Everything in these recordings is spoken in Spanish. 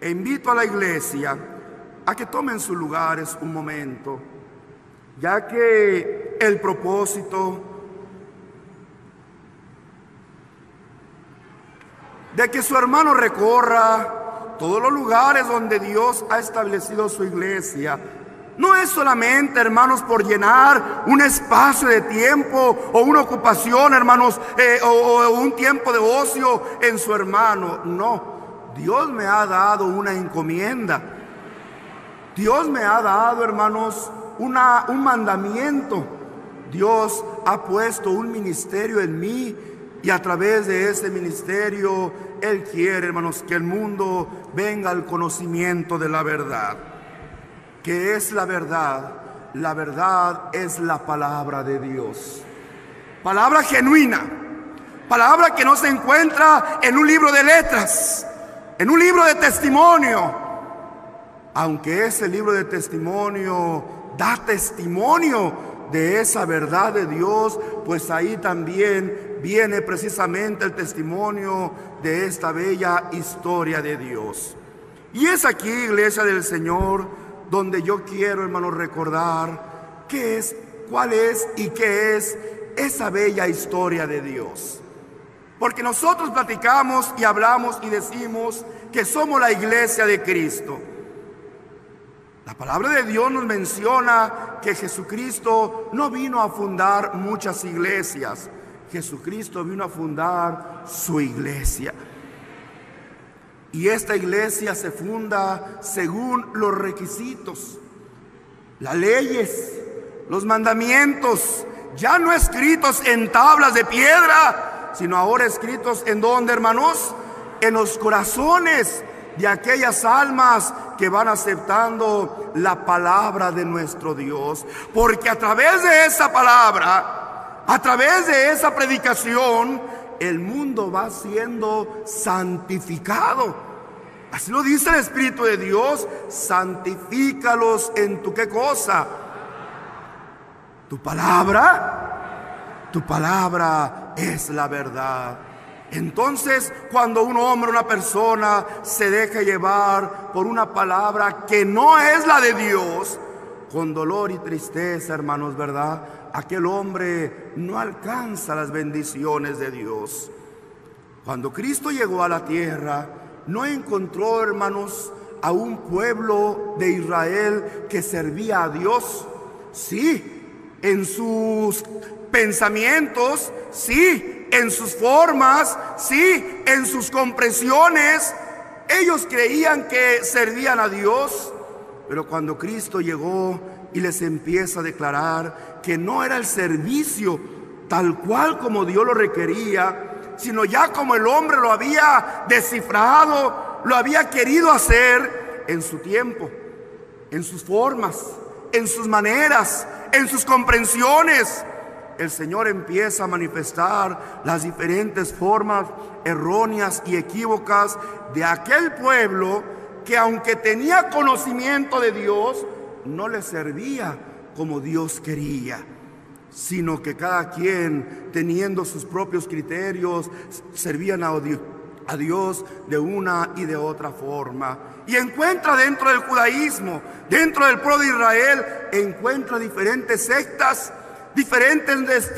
E invito a la iglesia a que tomen sus lugares un momento, ya que el propósito de que su hermano recorra todos los lugares donde Dios ha establecido su iglesia no es solamente, hermanos, por llenar un espacio de tiempo o una ocupación, hermanos, o un tiempo de ocio en su hermano. No, Dios me ha dado una encomienda. Dios me ha dado, hermanos, un mandamiento. Dios ha puesto un ministerio en mí y a través de ese ministerio Él quiere, hermanos, que el mundo venga al conocimiento de la verdad. ¿Qué es la verdad? La verdad es la palabra de Dios. Palabra genuina. Palabra que no se encuentra en un libro de letras, en un libro de testimonio. Aunque ese libro de testimonio da testimonio de esa verdad de Dios, pues ahí también viene precisamente el testimonio de esta bella historia de Dios. Y es aquí, iglesia del Señor, donde yo quiero, hermanos, recordar qué es, cuál es y qué es esa bella historia de Dios. Porque nosotros platicamos y hablamos y decimos que somos la iglesia de Cristo. La palabra de Dios nos menciona que Jesucristo no vino a fundar muchas iglesias. Jesucristo vino a fundar su iglesia. Y esta iglesia se funda según los requisitos, las leyes, los mandamientos, ya no escritos en tablas de piedra, sino ahora escritos ¿en dónde, hermanos? En los corazones de aquellas almas que van aceptando la palabra de nuestro Dios. Porque a través de esa palabra, a través de esa predicación, el mundo va siendo santificado. Así lo dice el Espíritu de Dios: santifícalos en tu ¿qué cosa? Tu palabra. Tu palabra es la verdad. Entonces, cuando un hombre, una persona se deja llevar por una palabra que no es la de Dios, con dolor y tristeza, hermanos, ¿verdad? Aquel hombre no alcanza las bendiciones de Dios. Cuando Cristo llegó a la tierra, no encontró, hermanos, a un pueblo de Israel que servía a Dios. Sí, en sus pensamientos, sí, en sus formas, sí, en sus comprensiones, ellos creían que servían a Dios. Pero cuando Cristo llegó y les empieza a declarar que no era el servicio tal cual como Dios lo requería, sino ya como el hombre lo había descifrado, lo había querido hacer en su tiempo, en sus formas, en sus maneras, en sus comprensiones, el Señor empieza a manifestar las diferentes formas erróneas y equívocas de aquel pueblo que, aunque tenía conocimiento de Dios, no le servía como Dios quería, sino que cada quien, teniendo sus propios criterios, servían a Dios de una y de otra forma. Y encuentra dentro del judaísmo, dentro del pueblo de Israel, encuentra diferentes sectas, diferentes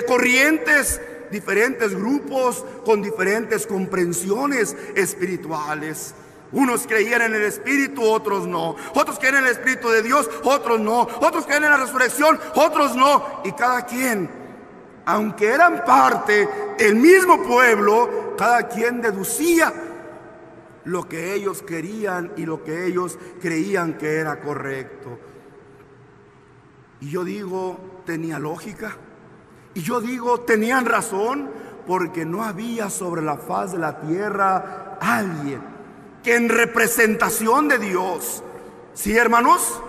corrientes, diferentes grupos con diferentes comprensiones espirituales. Unos creían en el Espíritu, otros no. Otros creían en el Espíritu de Dios, otros no. Otros creían en la resurrección, otros no. Y cada quien, aunque eran parte del mismo pueblo, cada quien deducía lo que ellos querían y lo que ellos creían que era correcto. Y yo digo, tenía lógica. Y yo digo, tenían razón, porque no había sobre la faz de la tierra alguien que en representación de Dios, ¿sí, hermanos?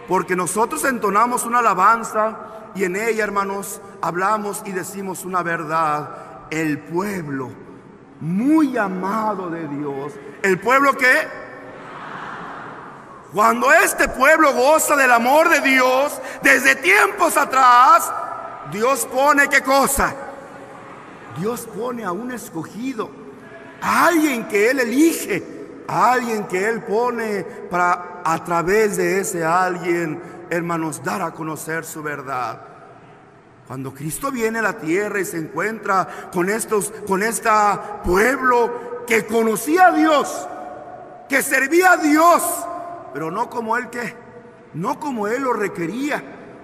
Porque nosotros entonamos una alabanza y en ella, hermanos, hablamos y decimos una verdad. El pueblo muy amado de Dios. ¿El pueblo qué? Cuando este pueblo goza del amor de Dios, desde tiempos atrás, Dios pone ¿qué cosa? Dios pone a un escogido, a alguien que Él elige a alguien que Él pone para a través de ese alguien, hermanos, dar a conocer su verdad. Cuando Cristo viene a la tierra y se encuentra con este pueblo que conocía a Dios, que servía a Dios, pero no como Él no como Él lo requería,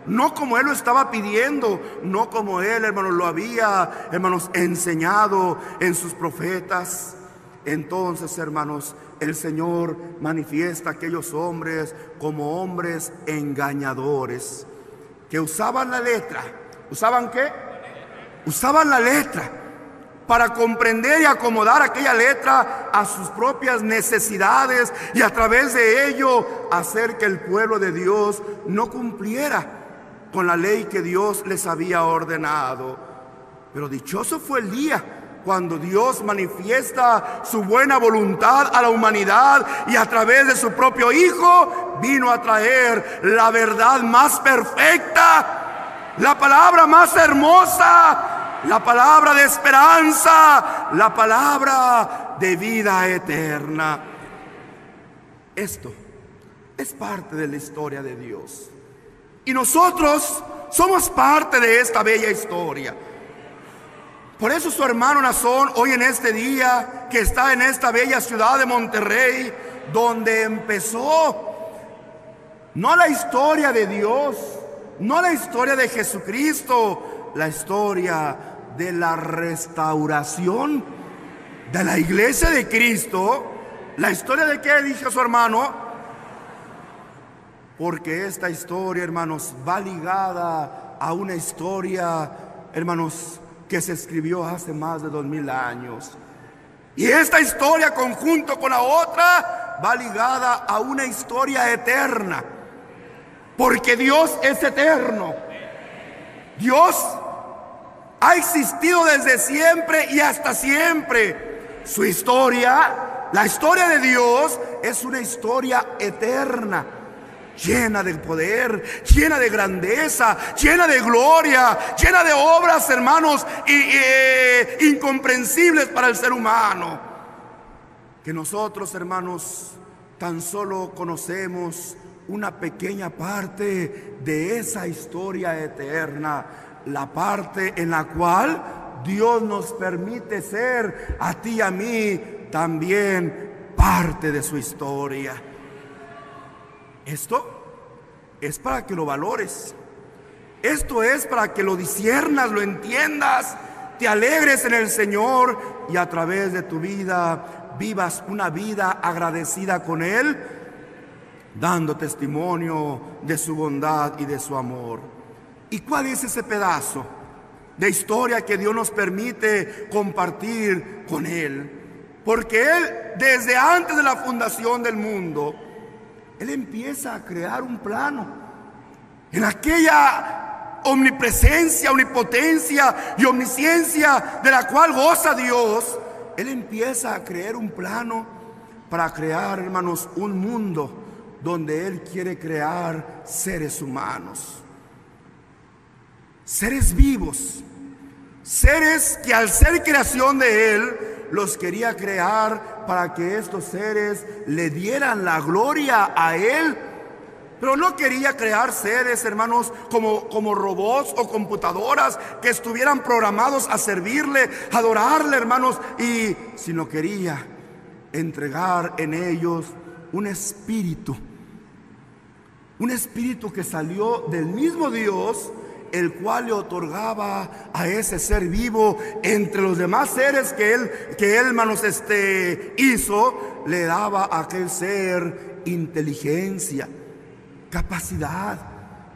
no como Él lo estaba pidiendo, no como Él, hermanos, lo había, hermanos, enseñado en sus profetas. Entonces, hermanos, el Señor manifiesta a aquellos hombres como hombres engañadores, que usaban la letra. ¿Usaban qué? Usaban la letra para comprender y acomodar aquella letra a sus propias necesidades, y a través de ello hacer que el pueblo de Dios no cumpliera con la ley que Dios les había ordenado. Pero dichoso fue el día cuando Dios manifiesta su buena voluntad a la humanidad, y a través de su propio Hijo vino a traer la verdad más perfecta, la palabra más hermosa, la palabra de esperanza, la palabra de vida eterna. Esto es parte de la historia de Dios, y nosotros somos parte de esta bella historia. Por eso su hermano Nazón, hoy en este día que está en esta bella ciudad de Monterrey, donde empezó no la historia de Dios, no la historia de Jesucristo, la historia de la restauración de la iglesia de Cristo. ¿La historia de qué? Dice su hermano. Porque esta historia, hermanos, va ligada a una historia, hermanos, que se escribió hace más de 2000 años. Y esta historia, conjunto con la otra, va ligada a una historia eterna. Porque Dios es eterno. Dios ha existido desde siempre y hasta siempre. Su historia, la historia de Dios, es una historia eterna, llena de poder, llena de grandeza, llena de gloria, llena de obras, hermanos, incomprensibles para el ser humano, que nosotros, hermanos, tan solo conocemos una pequeña parte de esa historia eterna, la parte en la cual Dios nos permite ser a ti y a mí también parte de su historia. Esto es para que lo valores. Esto es para que lo disciernas, lo entiendas, te alegres en el Señor, y a través de tu vida vivas una vida agradecida con Él, dando testimonio de su bondad y de su amor. ¿Y cuál es ese pedazo de historia que Dios nos permite compartir con Él? Porque Él, desde antes de la fundación del mundo, Él empieza a crear un plano. En aquella omnipresencia, omnipotencia y omnisciencia de la cual goza Dios, Él empieza a crear un plano para crear, hermanos, un mundo donde Él quiere crear seres humanos, seres vivos, seres que al ser creación de Él, los quería crear para que estos seres le dieran la gloria a Él. Pero no quería crear seres, hermanos, como robots o computadoras que estuvieran programados a servirle, a adorarle, hermanos, sino quería entregar en ellos un espíritu que salió del mismo Dios, el cual le otorgaba a ese ser vivo, entre los demás seres que él hermanos, hizo, le daba a aquel ser inteligencia, capacidad,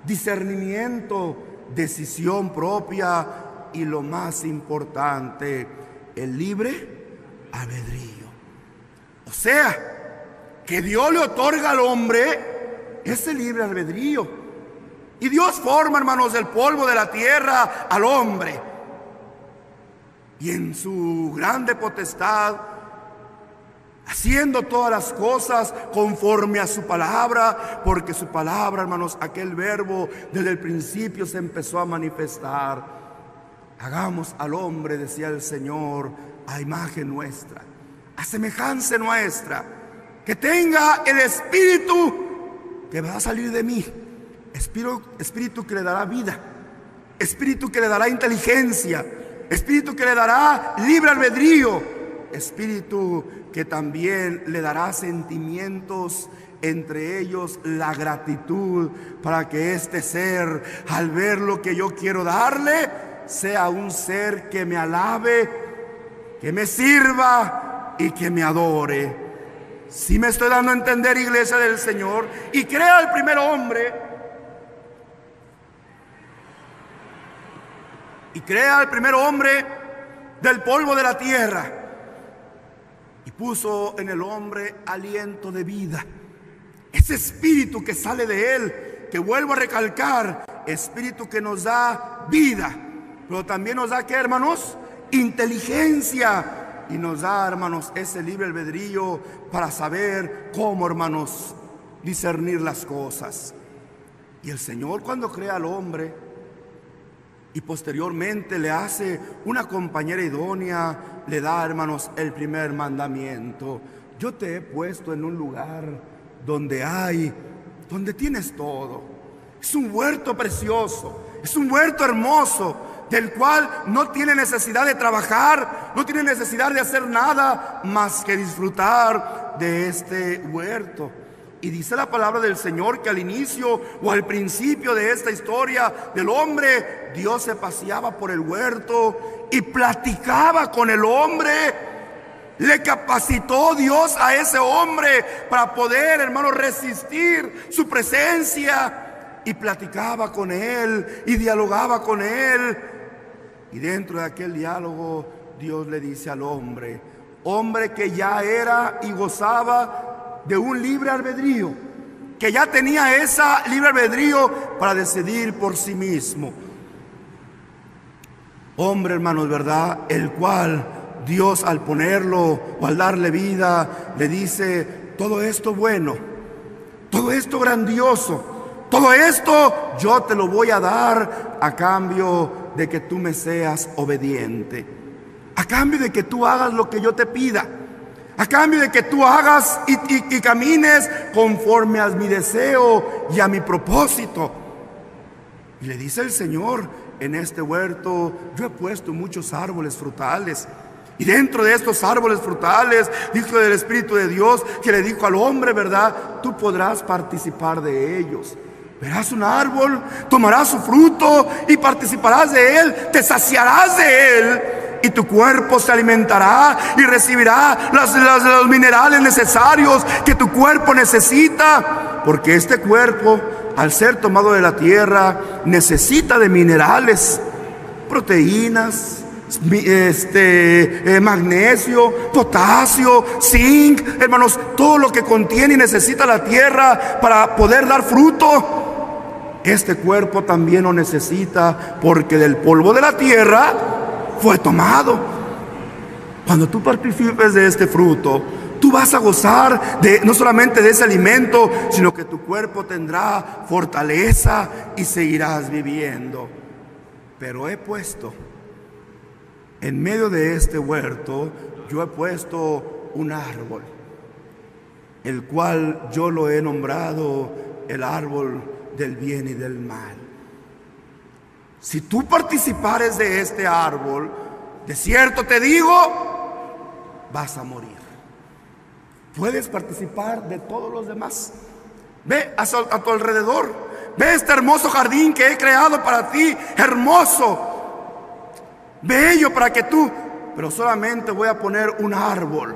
discernimiento, decisión propia, y lo más importante, el libre albedrío. O sea, que Dios le otorga al hombre ese libre albedrío. Y Dios forma, hermanos, del polvo de la tierra al hombre, y en su grande potestad, haciendo todas las cosas conforme a su palabra, porque su palabra, hermanos, aquel verbo desde el principio se empezó a manifestar. Hagamos al hombre, decía el Señor, a imagen nuestra, a semejanza nuestra. que tenga el espíritu que va a salir de mí, espíritu que le dará vida, espíritu que le dará inteligencia, espíritu que le dará libre albedrío, espíritu que también le dará sentimientos, entre ellos la gratitud, para que este ser, al ver lo que yo quiero darle, sea un ser que me alabe, que me sirva y que me adore. Si me estoy dando a entender, iglesia del Señor. Y crea el primer hombre, y crea el primer hombre del polvo de la tierra, y puso en el hombre aliento de vida. Ese espíritu que sale de él, que vuelvo a recalcar, espíritu que nos da vida, pero también nos da, ¿qué, hermanos? Inteligencia. Y nos da, hermanos, ese libre albedrío para saber cómo, hermanos, discernir las cosas. Y el Señor, cuando crea al hombre y posteriormente le hace una compañera idónea, le da, hermanos, el primer mandamiento: yo te he puesto en un lugar donde tienes todo. Es un huerto precioso, es un huerto hermoso, del cual no tiene necesidad de trabajar, no tiene necesidad de hacer nada más que disfrutar de este huerto. Y dice la palabra del Señor que al inicio o al principio de esta historia del hombre, Dios se paseaba por el huerto y platicaba con el hombre. Le capacitó Dios a ese hombre para poder, hermano, resistir su presencia, y platicaba con él y dialogaba con él. Y dentro de aquel diálogo, Dios le dice al hombre, hombre que ya era y gozaba de un libre albedrío, que ya tenía esa libre albedrío para decidir por sí mismo. Hombre, hermanos, ¿verdad? El cual Dios, al ponerlo o al darle vida, le dice: todo esto bueno, todo esto grandioso, todo esto yo te lo voy a dar a cambio de que tú me seas obediente, a cambio de que tú hagas lo que yo te pida, a cambio de que tú hagas y camines conforme a mi deseo y a mi propósito. Y le dice el Señor: en este huerto yo he puesto muchos árboles frutales, y dentro de estos árboles frutales, dijo el Espíritu de Dios, que le dijo al hombre, ¿verdad?, tú podrás participar de ellos. Verás un árbol, tomarás su fruto y participarás de él, te saciarás de él, y tu cuerpo se alimentará y recibirá los minerales necesarios que tu cuerpo necesita, porque este cuerpo, al ser tomado de la tierra, necesita de minerales, proteínas, magnesio, potasio, zinc, hermanos, todo lo que contiene y necesita la tierra para poder dar fruto. Este cuerpo también lo necesita, porque del polvo de la tierra fue tomado. Cuando tú participes de este fruto, tú vas a gozar no solamente de ese alimento, sino que tu cuerpo tendrá fortaleza y seguirás viviendo. Pero he puesto en medio de este huerto, yo he puesto un árbol, el cual yo lo he nombrado el árbol del bien y del mal. Si tú participares de este árbol, de cierto te digo, vas a morir. Puedes participar de todos los demás. Ve a tu alrededor, ve este hermoso jardín que he creado para ti, hermoso, bello para que tú, pero solamente voy a poner un árbol.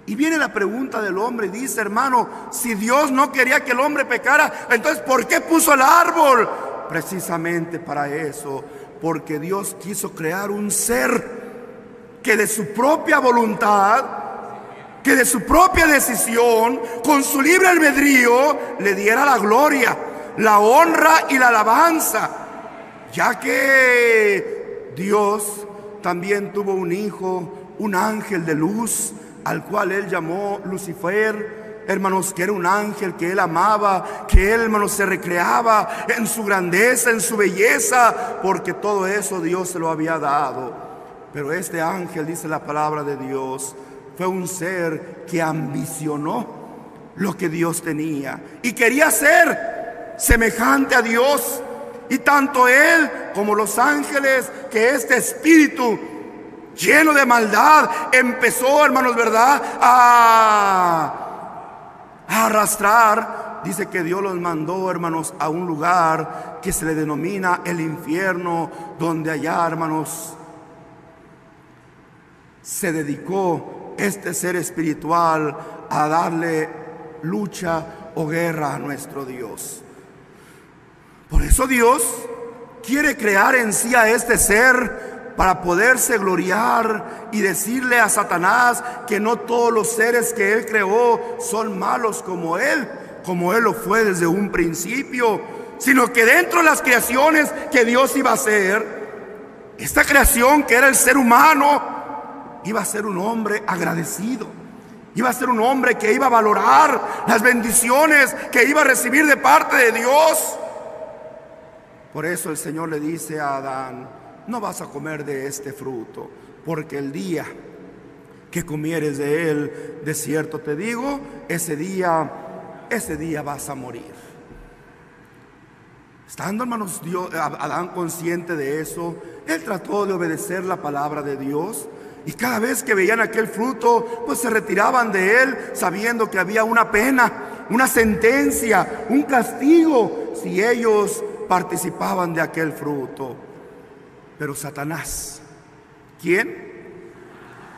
Y viene la pregunta del hombre y dice: hermano, si Dios no quería que el hombre pecara, entonces ¿por qué puso el árbol? Precisamente para eso, porque Dios quiso crear un ser que de su propia voluntad, que de su propia decisión, con su libre albedrío, le diera la gloria, la honra y la alabanza, ya que Dios también tuvo un hijo, un ángel de luz, al cual él llamó Lucifer, hermanos, que era un ángel que él amaba, que él, hermanos, se recreaba en su grandeza, en su belleza, porque todo eso Dios se lo había dado. Pero este ángel, dice la palabra de Dios, fue un ser que ambicionó lo que Dios tenía y quería ser semejante a Dios. Y tanto él como los ángeles, que este espíritu lleno de maldad empezó, hermanos, ¿verdad?, a arrastrar. Dice que Dios los mandó, hermanos, a un lugar que se le denomina el infierno, donde allá, hermanos, se dedicó este ser espiritual a darle lucha o guerra a nuestro Dios. Por eso Dios quiere crear en sí a este ser para poderse gloriar y decirle a Satanás que no todos los seres que él creó son malos como él lo fue desde un principio, sino que dentro de las creaciones que Dios iba a hacer, esta creación que era el ser humano, iba a ser un hombre agradecido, iba a ser un hombre que iba a valorar las bendiciones que iba a recibir de parte de Dios. Por eso el Señor le dice a Adán: no vas a comer de este fruto, porque el día que comieres de él, de cierto te digo, ese día vas a morir. Estando, hermanos, Adán consciente de eso, él trató de obedecer la palabra de Dios. Y cada vez que veían aquel fruto, pues se retiraban de él, sabiendo que había una pena, una sentencia, un castigo, si ellos participaban de aquel fruto. Pero Satanás, ¿quién?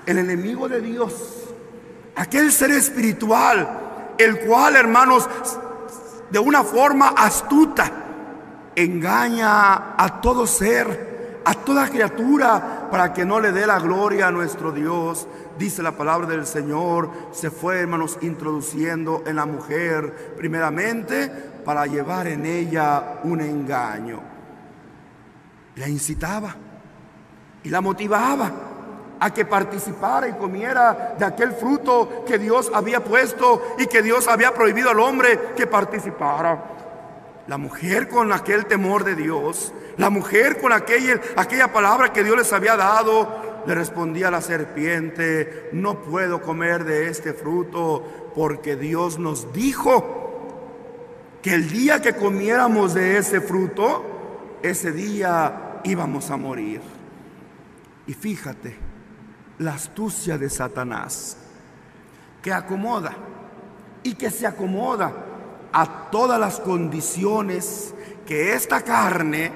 El enemigo de Dios, aquel ser espiritual, el cual, hermanos, de una forma astuta, engaña a todo ser, a toda criatura, para que no le dé la gloria a nuestro Dios. Dice la palabra del Señor, se fue, hermanos, introduciendo en la mujer primeramente para llevar en ella un engaño. La incitaba y la motivaba a que participara y comiera de aquel fruto que Dios había puesto y que Dios había prohibido al hombre que participara. La mujer, con aquel temor de Dios, la mujer con aquella palabra que Dios les había dado, le respondía a la serpiente: no puedo comer de este fruto, porque Dios nos dijo que el día que comiéramos de ese fruto, ese día íbamos a morir. Y fíjate la astucia de Satanás, que acomoda y que se acomoda a todas las condiciones que esta carne,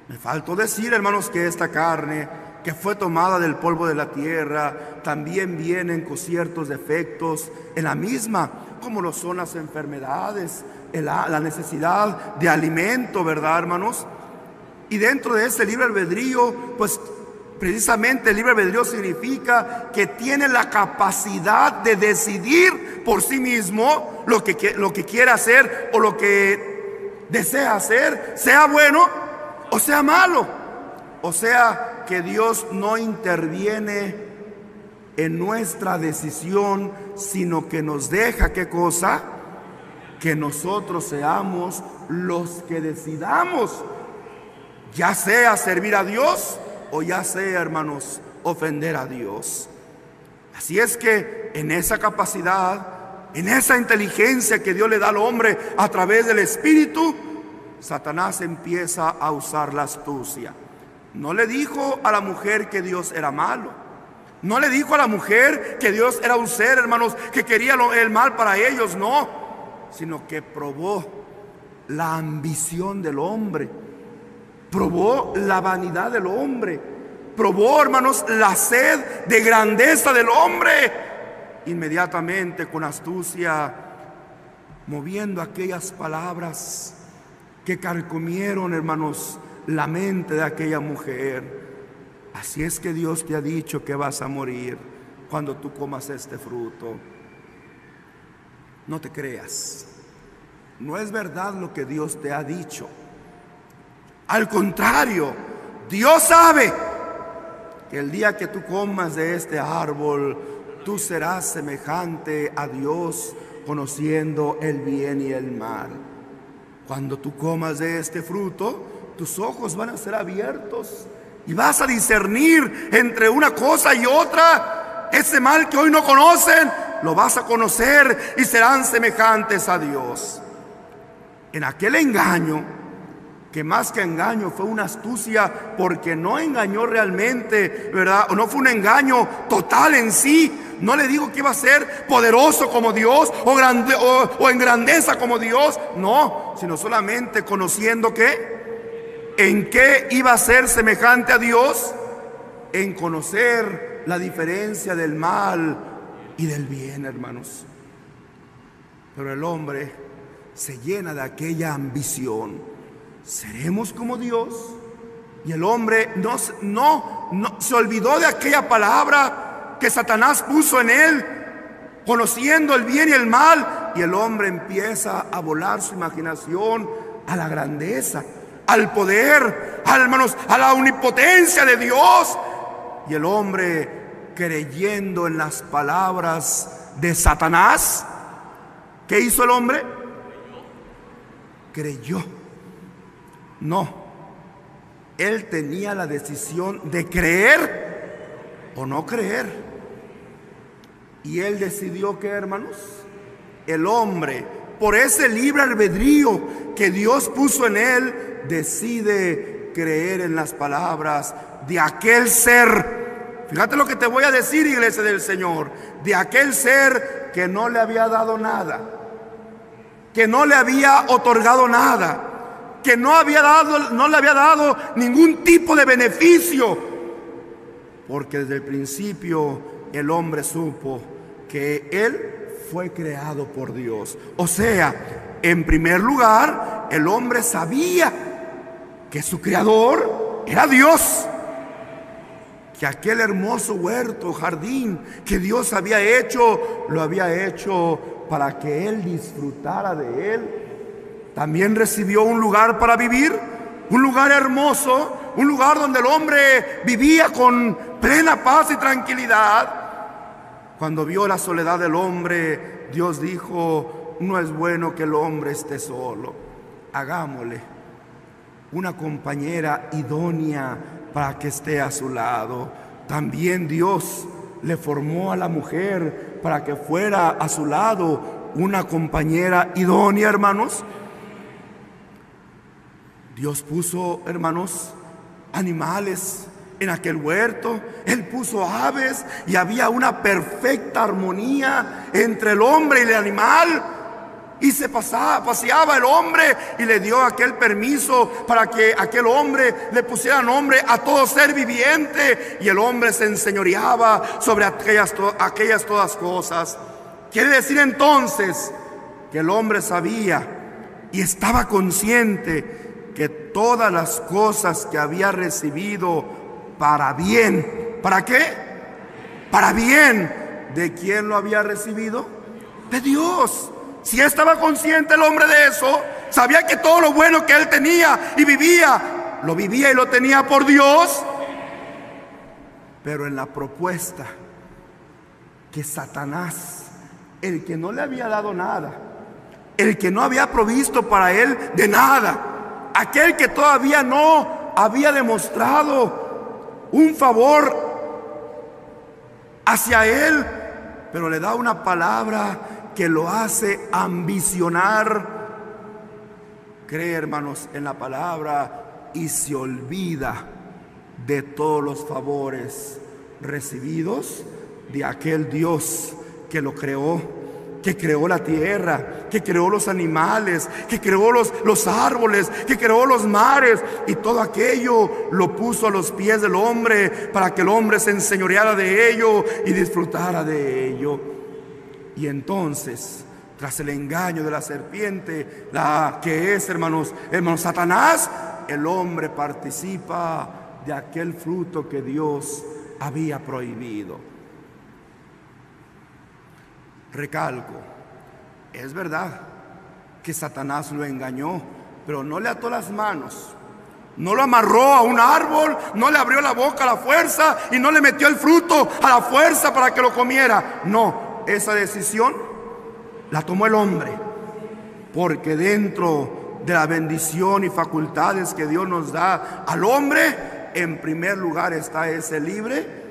me faltó decir, hermanos, que esta carne que fue tomada del polvo de la tierra, también vienen con ciertos defectos en la misma, como lo son las enfermedades, la necesidad de alimento, ¿verdad, hermanos? Y dentro de ese libre albedrío, pues precisamente el libre albedrío significa que tiene la capacidad de decidir por sí mismo lo que quiere hacer o lo que desea hacer, sea bueno o sea malo. O sea que Dios no interviene en nuestra decisión, sino que nos deja, ¿qué cosa? Que nosotros seamos los que decidamos, ya sea servir a Dios o ya sea, hermanos, ofender a Dios. Así es que en esa capacidad, en esa inteligencia que Dios le da al hombre a través del Espíritu, Satanás empieza a usar la astucia. No le dijo a la mujer que Dios era malo. No le dijo a la mujer que Dios era un ser, hermanos, que quería el mal para ellos, no. Sino que probó la ambición del hombre. Probó la vanidad del hombre. Probó, hermanos, la sed de grandeza del hombre. Inmediatamente, con astucia, moviendo aquellas palabras que carcomieron, hermanos, la mente de aquella mujer. Así es que Dios te ha dicho que vas a morir cuando tú comas este fruto. No te creas. No es verdad lo que Dios te ha dicho. Al contrario, Dios sabe que el día que tú comas de este árbol, tú serás semejante a Dios, conociendo el bien y el mal. Cuando tú comas de este fruto, tus ojos van a ser abiertos y vas a discernir entre una cosa y otra. ese mal que hoy no conocen, lo vas a conocer y serán semejantes a Dios. En aquel engaño, que más que engaño fue una astucia, porque no engañó realmente, ¿verdad? O no fue un engaño total en sí. No le digo que iba a ser poderoso como Dios o en grandeza como Dios. No, sino solamente conociendo que en qué iba a ser semejante a Dios, en conocer la diferencia del mal y del bien, hermanos. Pero el hombre se llena de aquella ambición. ¿Seremos como Dios? Y el hombre no se olvidó de aquella palabra que Satanás puso en él, conociendo el bien y el mal. Y el hombre empieza a volar su imaginación a la grandeza, al poder, hermanos, a la omnipotencia de Dios. Y el hombre, creyendo en las palabras de Satanás, ¿qué hizo el hombre? Creyó. No, él tenía la decisión de creer o no creer. Y él decidió que, hermanos, el hombre, por ese libre albedrío que Dios puso en él, decide creer en las palabras de aquel ser. Fíjate lo que te voy a decir, iglesia del Señor. De aquel ser que no le había dado nada, que no le había otorgado nada, que no le había dado ningún tipo de beneficio, porque desde el principio el hombre supo que él fue creado por Dios. O sea, en primer lugar, el hombre sabía que su creador era Dios, que aquel hermoso huerto, jardín que Dios había hecho, lo había hecho para que él disfrutara de él. También recibió un lugar para vivir, un lugar hermoso, un lugar donde el hombre vivía con plena paz y tranquilidad. Cuando vio la soledad del hombre, Dios dijo: no es bueno que el hombre esté solo, hagámosle una compañera idónea para que esté a su lado. También Dios le formó a la mujer para que fuera a su lado una compañera idónea, hermanos. Dios puso, hermanos, animales en aquel huerto. Él puso aves y había una perfecta armonía entre el hombre y el animal. Y se paseaba el hombre y le dio aquel permiso para que aquel hombre le pusiera nombre a todo ser viviente. Y el hombre se enseñoreaba sobre aquellas todas cosas. Quiere decir entonces que el hombre sabía y estaba consciente que todas las cosas que había recibido para bien. ¿Para qué? Para bien. ¿De quién lo había recibido? De Dios. Si estaba consciente el hombre de eso, sabía que todo lo bueno que él tenía y vivía, lo vivía y lo tenía por Dios. Pero en la propuesta que Satanás, el que no le había dado nada, el que no había provisto para él de nada, aquel que todavía no había demostrado un favor hacia él, pero le da una palabra que lo hace ambicionar. Cree, hermanos, en la palabra y se olvida de todos los favores recibidos de aquel Dios que lo creó, que creó la tierra, que creó los animales, que creó los árboles, que creó los mares, y todo aquello lo puso a los pies del hombre para que el hombre se enseñoreara de ello y disfrutara de ello. Y entonces, tras el engaño de la serpiente, la que es, hermanos, Satanás, el hombre participa de aquel fruto que Dios había prohibido. Recalco, es verdad que Satanás lo engañó, pero no le ató las manos, no lo amarró a un árbol, no le abrió la boca a la fuerza y no le metió el fruto a la fuerza para que lo comiera. No, esa decisión la tomó el hombre, porque dentro de la bendición y facultades que Dios nos da al hombre, en primer lugar está ese libre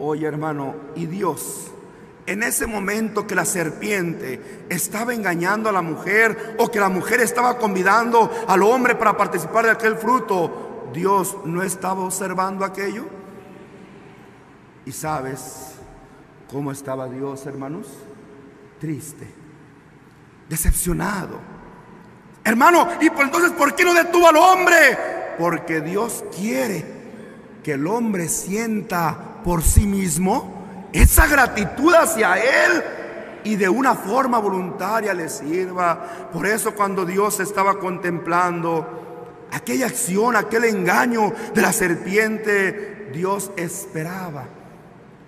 Oye, hermano, y Dios, en ese momento que la serpiente estaba engañando a la mujer, o que la mujer estaba convidando al hombre para participar de aquel fruto, Dios no estaba observando aquello. ¿Y sabes cómo estaba Dios, hermanos? Triste, decepcionado. Hermano, y pues entonces, ¿por qué no detuvo al hombre? Porque Dios quiere que el hombre sienta por sí mismo esa gratitud hacia Él y de una forma voluntaria le sirva. Por eso, cuando Dios estaba contemplando aquella acción, aquel engaño de la serpiente, Dios esperaba,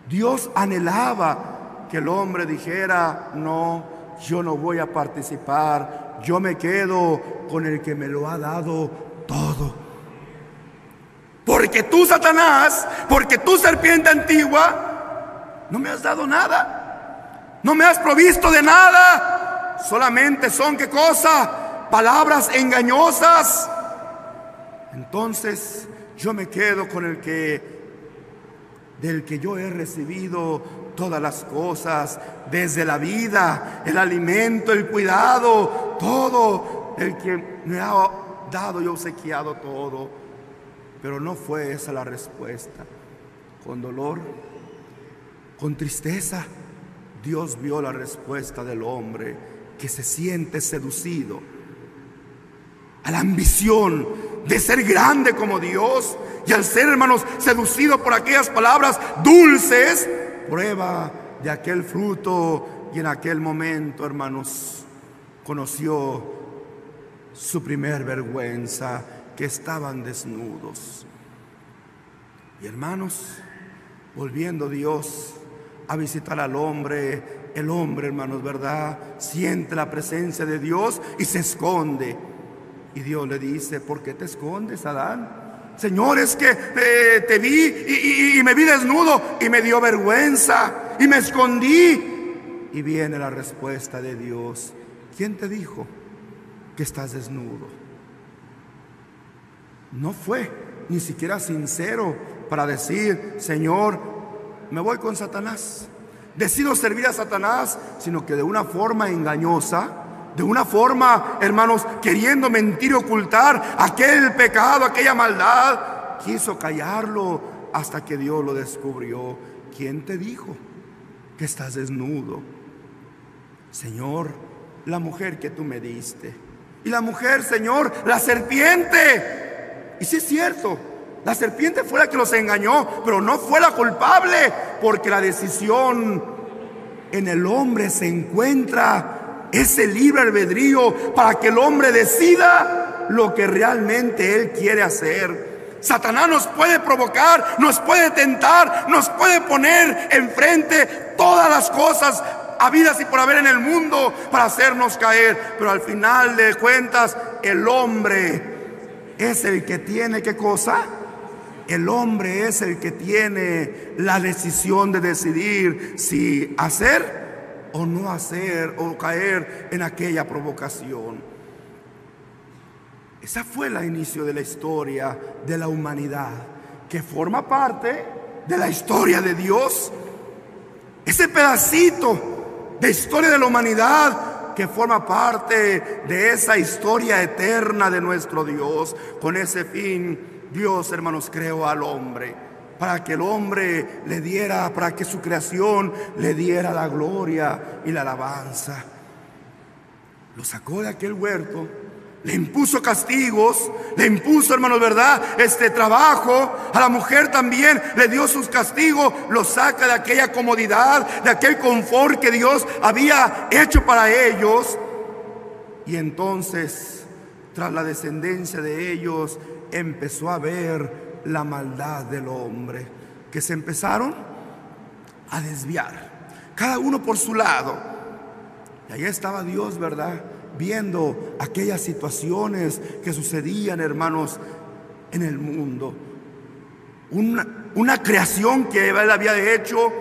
Dios anhelaba que el hombre dijera: no, yo no voy a participar, yo me quedo con el que me lo ha dado todo. Porque tú, Satanás, porque tú, serpiente antigua, no me has dado nada, no me has provisto de nada. Solamente son, ¿qué cosa? Palabras engañosas. Entonces yo me quedo con el que, del que yo he recibido todas las cosas, desde la vida, el alimento, el cuidado, todo, el que me ha dado y obsequiado todo. Pero no fue esa la respuesta. Con dolor, con tristeza, Dios vio la respuesta del hombre que se siente seducido a la ambición de ser grande como Dios, y al ser, hermanos, seducido por aquellas palabras dulces, prueba de aquel fruto, y en aquel momento, hermanos, conoció su primer vergüenza, que estaban desnudos. Y hermanos, volviendo Dios a visitar al hombre, el hombre, hermanos, ¿verdad?, siente la presencia de Dios y se esconde. Y Dios le dice: ¿por qué te escondes, Adán? Señor, es que te vi y me vi desnudo y me dio vergüenza y me escondí. Y viene la respuesta de Dios: ¿quién te dijo que estás desnudo? No fue ni siquiera sincero para decir: Señor, me voy con Satanás, decido servir a Satanás, sino que de una forma engañosa, de una forma, hermanos, queriendo mentir y ocultar aquel pecado, aquella maldad, quiso callarlo hasta que Dios lo descubrió. ¿Quién te dijo que estás desnudo? Señor, la mujer que tú me diste. Y la mujer, Señor, la serpiente. Y sí es cierto, la serpiente fue la que los engañó, pero no fue la culpable, porque la decisión en el hombre se encuentra, ese libre albedrío para que el hombre decida lo que realmente él quiere hacer. Satanás nos puede provocar, nos puede tentar, nos puede poner enfrente todas las cosas habidas y por haber en el mundo para hacernos caer, pero al final de cuentas el hombre es el que tiene, ¿qué cosa? El hombre es el que tiene la decisión de decidir si hacer o no hacer, o caer en aquella provocación. Esa fue el inicio de la historia de la humanidad, que forma parte de la historia de Dios. Ese pedacito de historia de la humanidad que forma parte de esa historia eterna de nuestro Dios. Con ese fin, Dios, hermanos, creó al hombre para que el hombre le diera, para que su creación le diera la gloria y la alabanza. Lo sacó de aquel huerto, le impuso castigos, le impuso, hermanos, ¿verdad?, trabajo. A la mujer también le dio sus castigos, lo saca de aquella comodidad, de aquel confort que Dios había hecho para ellos. Y entonces, tras la descendencia de ellos, empezó a ver la maldad del hombre, que se empezaron a desviar, cada uno por su lado. Y ahí estaba Dios, ¿verdad?, viendo aquellas situaciones que sucedían, hermanos, en el mundo. Una creación que Él había hecho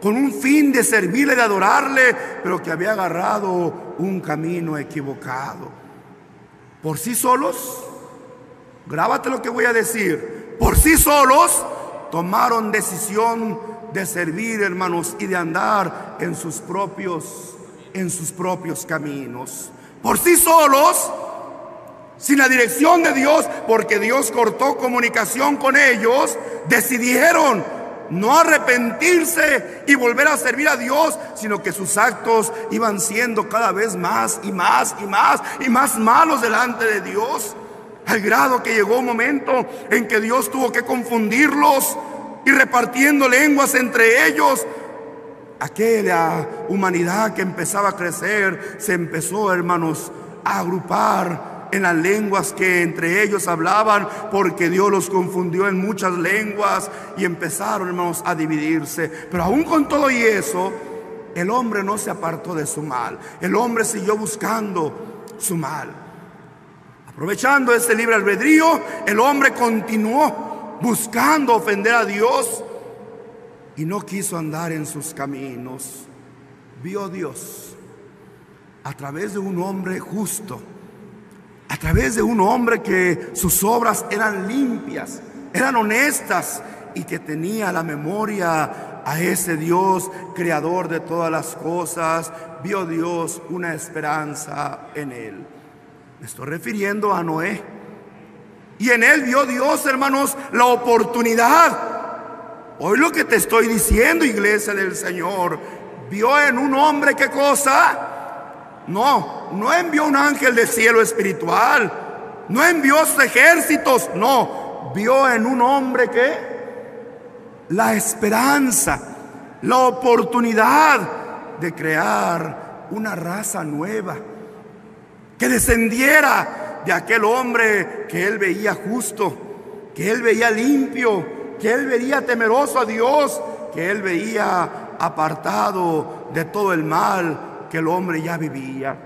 con un fin de servirle, de adorarle, pero que había agarrado un camino equivocado. Por sí solos, grábate lo que voy a decir, por sí solos tomaron decisión de servir, hermanos, y de andar en sus propios caminos. Por sí solos, sin la dirección de Dios, porque Dios cortó comunicación con ellos, decidieron no arrepentirse y volver a servir a Dios, sino que sus actos iban siendo cada vez más y más y más y más malos delante de Dios, al grado que llegó un momento en que Dios tuvo que confundirlos y repartiendo lenguas entre ellos. Aquella humanidad que empezaba a crecer se empezó, hermanos, a agrupar en las lenguas que entre ellos hablaban, porque Dios los confundió en muchas lenguas y empezaron, hermanos, a dividirse. Pero aún con todo y eso, el hombre no se apartó de su mal. El hombre siguió buscando su mal. Aprovechando ese libre albedrío, el hombre continuó buscando ofender a Dios y no quiso andar en sus caminos. Vio Dios a través de un hombre justo, a través de un hombre que sus obras eran limpias, eran honestas, y que tenía la memoria a ese Dios creador de todas las cosas. Vio Dios una esperanza en él. Me estoy refiriendo a Noé. Y en él vio Dios, hermanos, la oportunidad. Hoy lo que te estoy diciendo, iglesia del Señor, vio en un hombre, ¿qué cosa? No envió un ángel del cielo espiritual, no envió sus ejércitos, no, vio en un hombre que la esperanza, la oportunidad de crear una raza nueva que descendiera de aquel hombre que él veía justo, que él veía limpio, que él veía temeroso a Dios, que él veía apartado de todo el mal que el hombre ya vivía.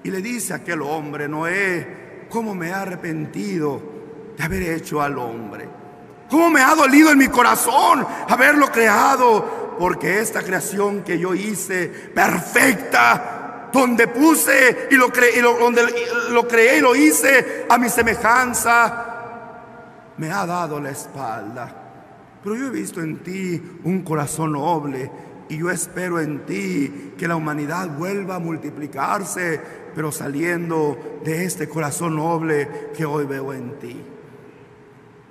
Y le dice a aquel hombre: Noé, ¿cómo me he arrepentido de haber hecho al hombre? ¿Cómo me ha dolido en mi corazón haberlo creado? Porque esta creación que yo hice, perfecta, donde puse y donde lo creé y lo hice a mi semejanza, me ha dado la espalda. Pero yo he visto en ti un corazón noble, y yo espero en ti que la humanidad vuelva a multiplicarse, pero saliendo de este corazón noble que hoy veo en ti.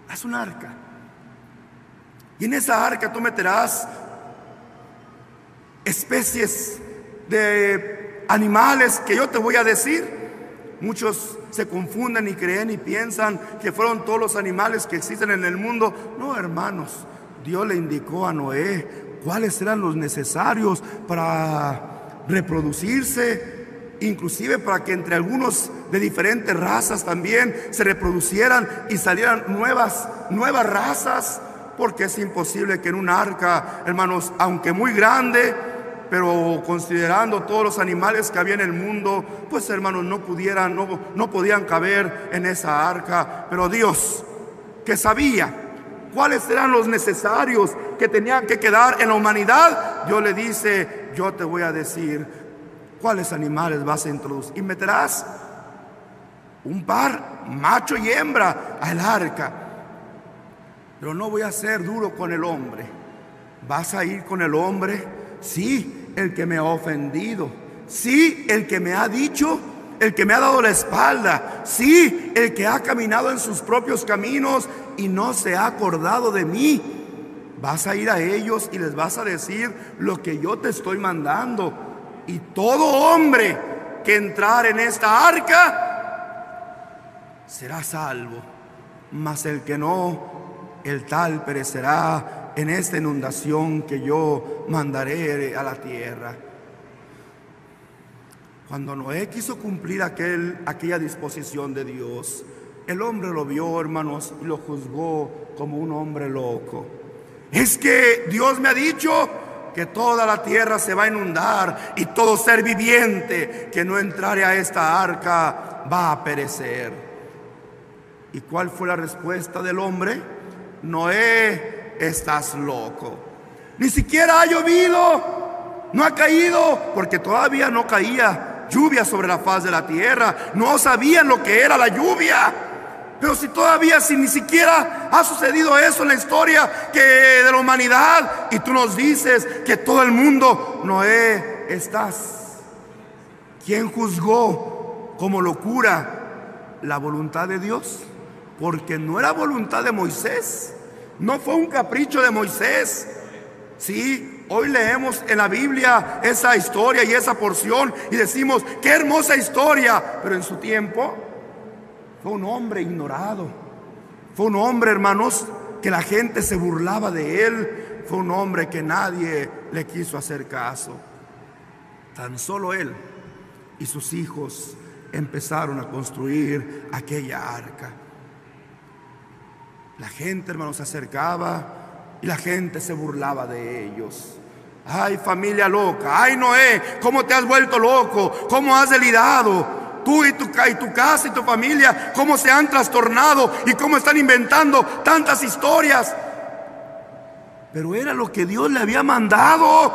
Haz un arca, y en esa arca tú meterás especies de animales que yo te voy a decir. Muchos se confunden y creen y piensan que fueron todos los animales que existen en el mundo. No, hermanos, Dios le indicó a Noé cuáles eran los necesarios para reproducirse, inclusive para que entre algunos de diferentes razas también se reproducieran y salieran nuevas razas, porque es imposible que en un arca, hermanos, aunque muy grande, pero considerando todos los animales que había en el mundo, pues, hermanos, no podían caber en esa arca. Pero Dios, que sabía cuáles eran los necesarios que tenían que quedar en la humanidad, Dios le dice: yo te voy a decir cuáles animales vas a introducir, y meterás un par, macho y hembra, al arca. Pero no voy a ser duro con el hombre. Vas a ir con el hombre, sí, el que me ha ofendido, sí, el que me ha dicho, el que me ha dado la espalda, sí, el que ha caminado en sus propios caminos y no se ha acordado de mí. Vas a ir a ellos y les vas a decir lo que yo te estoy mandando. Y todo hombre que entrar en esta arca será salvo, mas el que no, el tal perecerá en esta inundación que yo mandaré a la tierra. Cuando Noé quiso cumplir aquella disposición de Dios, el hombre lo vio, hermanos, y lo juzgó como un hombre loco. Es que Dios me ha dicho que toda la tierra se va a inundar y todo ser viviente que no entrare a esta arca va a perecer. ¿Y cuál fue la respuesta del hombre? Noé, estás loco. Ni siquiera ha llovido, no ha caído, porque todavía no caía lluvia sobre la faz de la tierra. No sabían lo que era la lluvia. Pero si todavía, si ni siquiera ha sucedido eso en la historia de la humanidad, y tú nos dices que todo el mundo, Noé, estás. ¿Quién juzgó como locura la voluntad de Dios? Porque no era voluntad de Moisés, no fue un capricho de Moisés. Sí, hoy leemos en la Biblia esa historia y esa porción y decimos, qué hermosa historia, pero en su tiempo fue un hombre ignorado. Fue un hombre, hermanos, que la gente se burlaba de él. Fue un hombre que nadie le quiso hacer caso. Tan solo él y sus hijos empezaron a construir aquella arca. La gente, hermanos, se acercaba y la gente se burlaba de ellos. Ay, familia loca. Ay, Noé, ¿cómo te has vuelto loco? ¿Cómo has delirado? Tú y tu casa y tu familia, cómo se han trastornado y cómo están inventando tantas historias. Pero era lo que Dios le había mandado.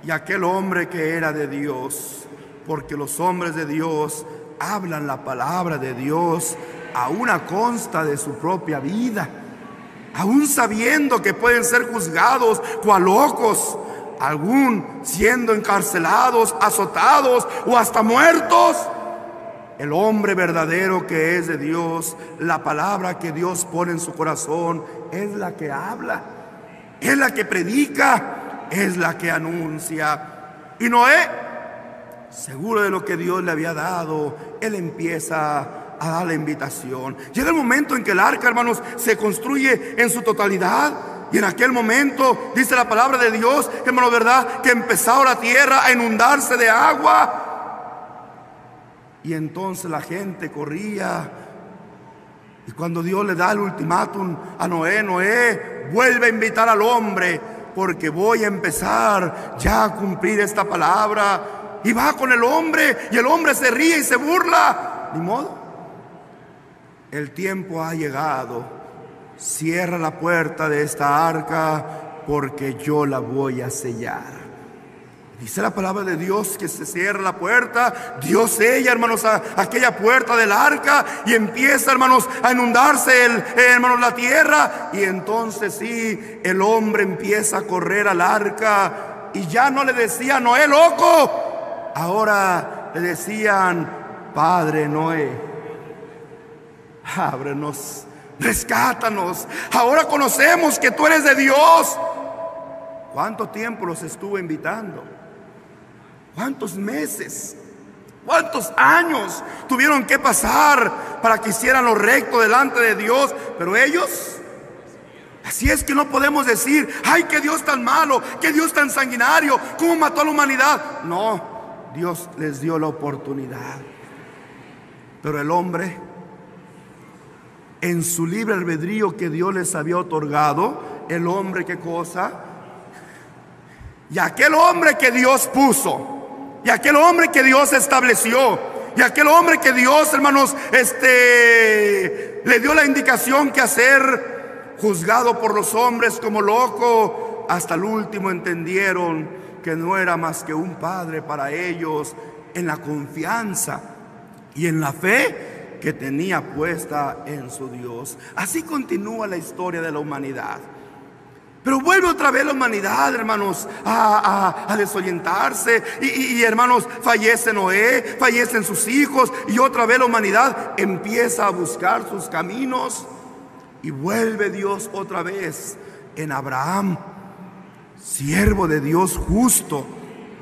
Y aquel hombre que era de Dios, porque los hombres de Dios hablan la palabra de Dios aún a consta de su propia vida, aún sabiendo que pueden ser juzgados cual locos, aún siendo encarcelados, azotados o hasta muertos. El hombre verdadero que es de Dios, la palabra que Dios pone en su corazón es la que habla, es la que predica, es la que anuncia. Y Noé, seguro de lo que Dios le había dado, él empieza a dar la invitación. Llega el momento en que el arca, hermanos, se construye en su totalidad. Y en aquel momento, dice la palabra de Dios, hermano, ¿verdad?, que empezó la tierra a inundarse de agua. Y entonces la gente corría. Y cuando Dios le da el ultimátum a Noé, Noé, vuelve a invitar al hombre, porque voy a empezar ya a cumplir esta palabra. Y va con el hombre, y el hombre se ríe y se burla. Ni modo. El tiempo ha llegado. Cierra la puerta de esta arca, porque yo la voy a sellar. Dice la palabra de Dios que se cierra la puerta. Dios sella, hermanos, aquella puerta del arca, y empieza, hermanos, a inundarse hermanos, la tierra. Y entonces sí, el hombre empieza a correr al arca, y ya no le decía Noé loco, ahora le decían Padre Noé, ábrenos, rescátanos, ahora conocemos que tú eres de Dios. ¿Cuánto tiempo los estuvo invitando? ¿Cuántos meses? ¿Cuántos años tuvieron que pasar para que hicieran lo recto delante de Dios? Pero ellos, así es que no podemos decir, ay, que Dios tan malo, que Dios tan sanguinario, cómo mató a la humanidad. No, Dios les dio la oportunidad. Pero el hombre, en su libre albedrío que Dios les había otorgado, el hombre, ¿qué cosa? Y aquel hombre que Dios puso, y aquel hombre que Dios estableció, y aquel hombre que Dios, hermanos, le dio la indicación que hacer, juzgado por los hombres como loco, hasta el último entendieron que no era más que un padre para ellos, en la confianza y en la fe que tenía puesta en su Dios. Así continúa la historia de la humanidad. Pero vuelve otra vez la humanidad, hermanos, a desorientarse. Y hermanos, fallece Noé, fallecen sus hijos, y otra vez la humanidad empieza a buscar sus caminos. Y vuelve Dios otra vez en Abraham, siervo de Dios justo,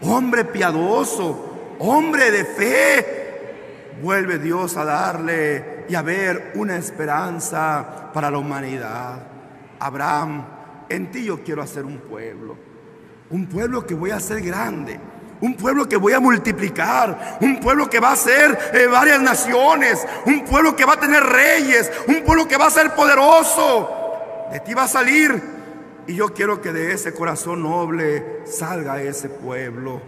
hombre piadoso, hombre de fe. Vuelve Dios a darle y a ver una esperanza para la humanidad. Abraham, en ti yo quiero hacer un pueblo que voy a hacer grande, un pueblo que voy a multiplicar, un pueblo que va a ser varias naciones, un pueblo que va a tener reyes, un pueblo que va a ser poderoso. De ti va a salir, y yo quiero que de ese corazón noble salga ese pueblo.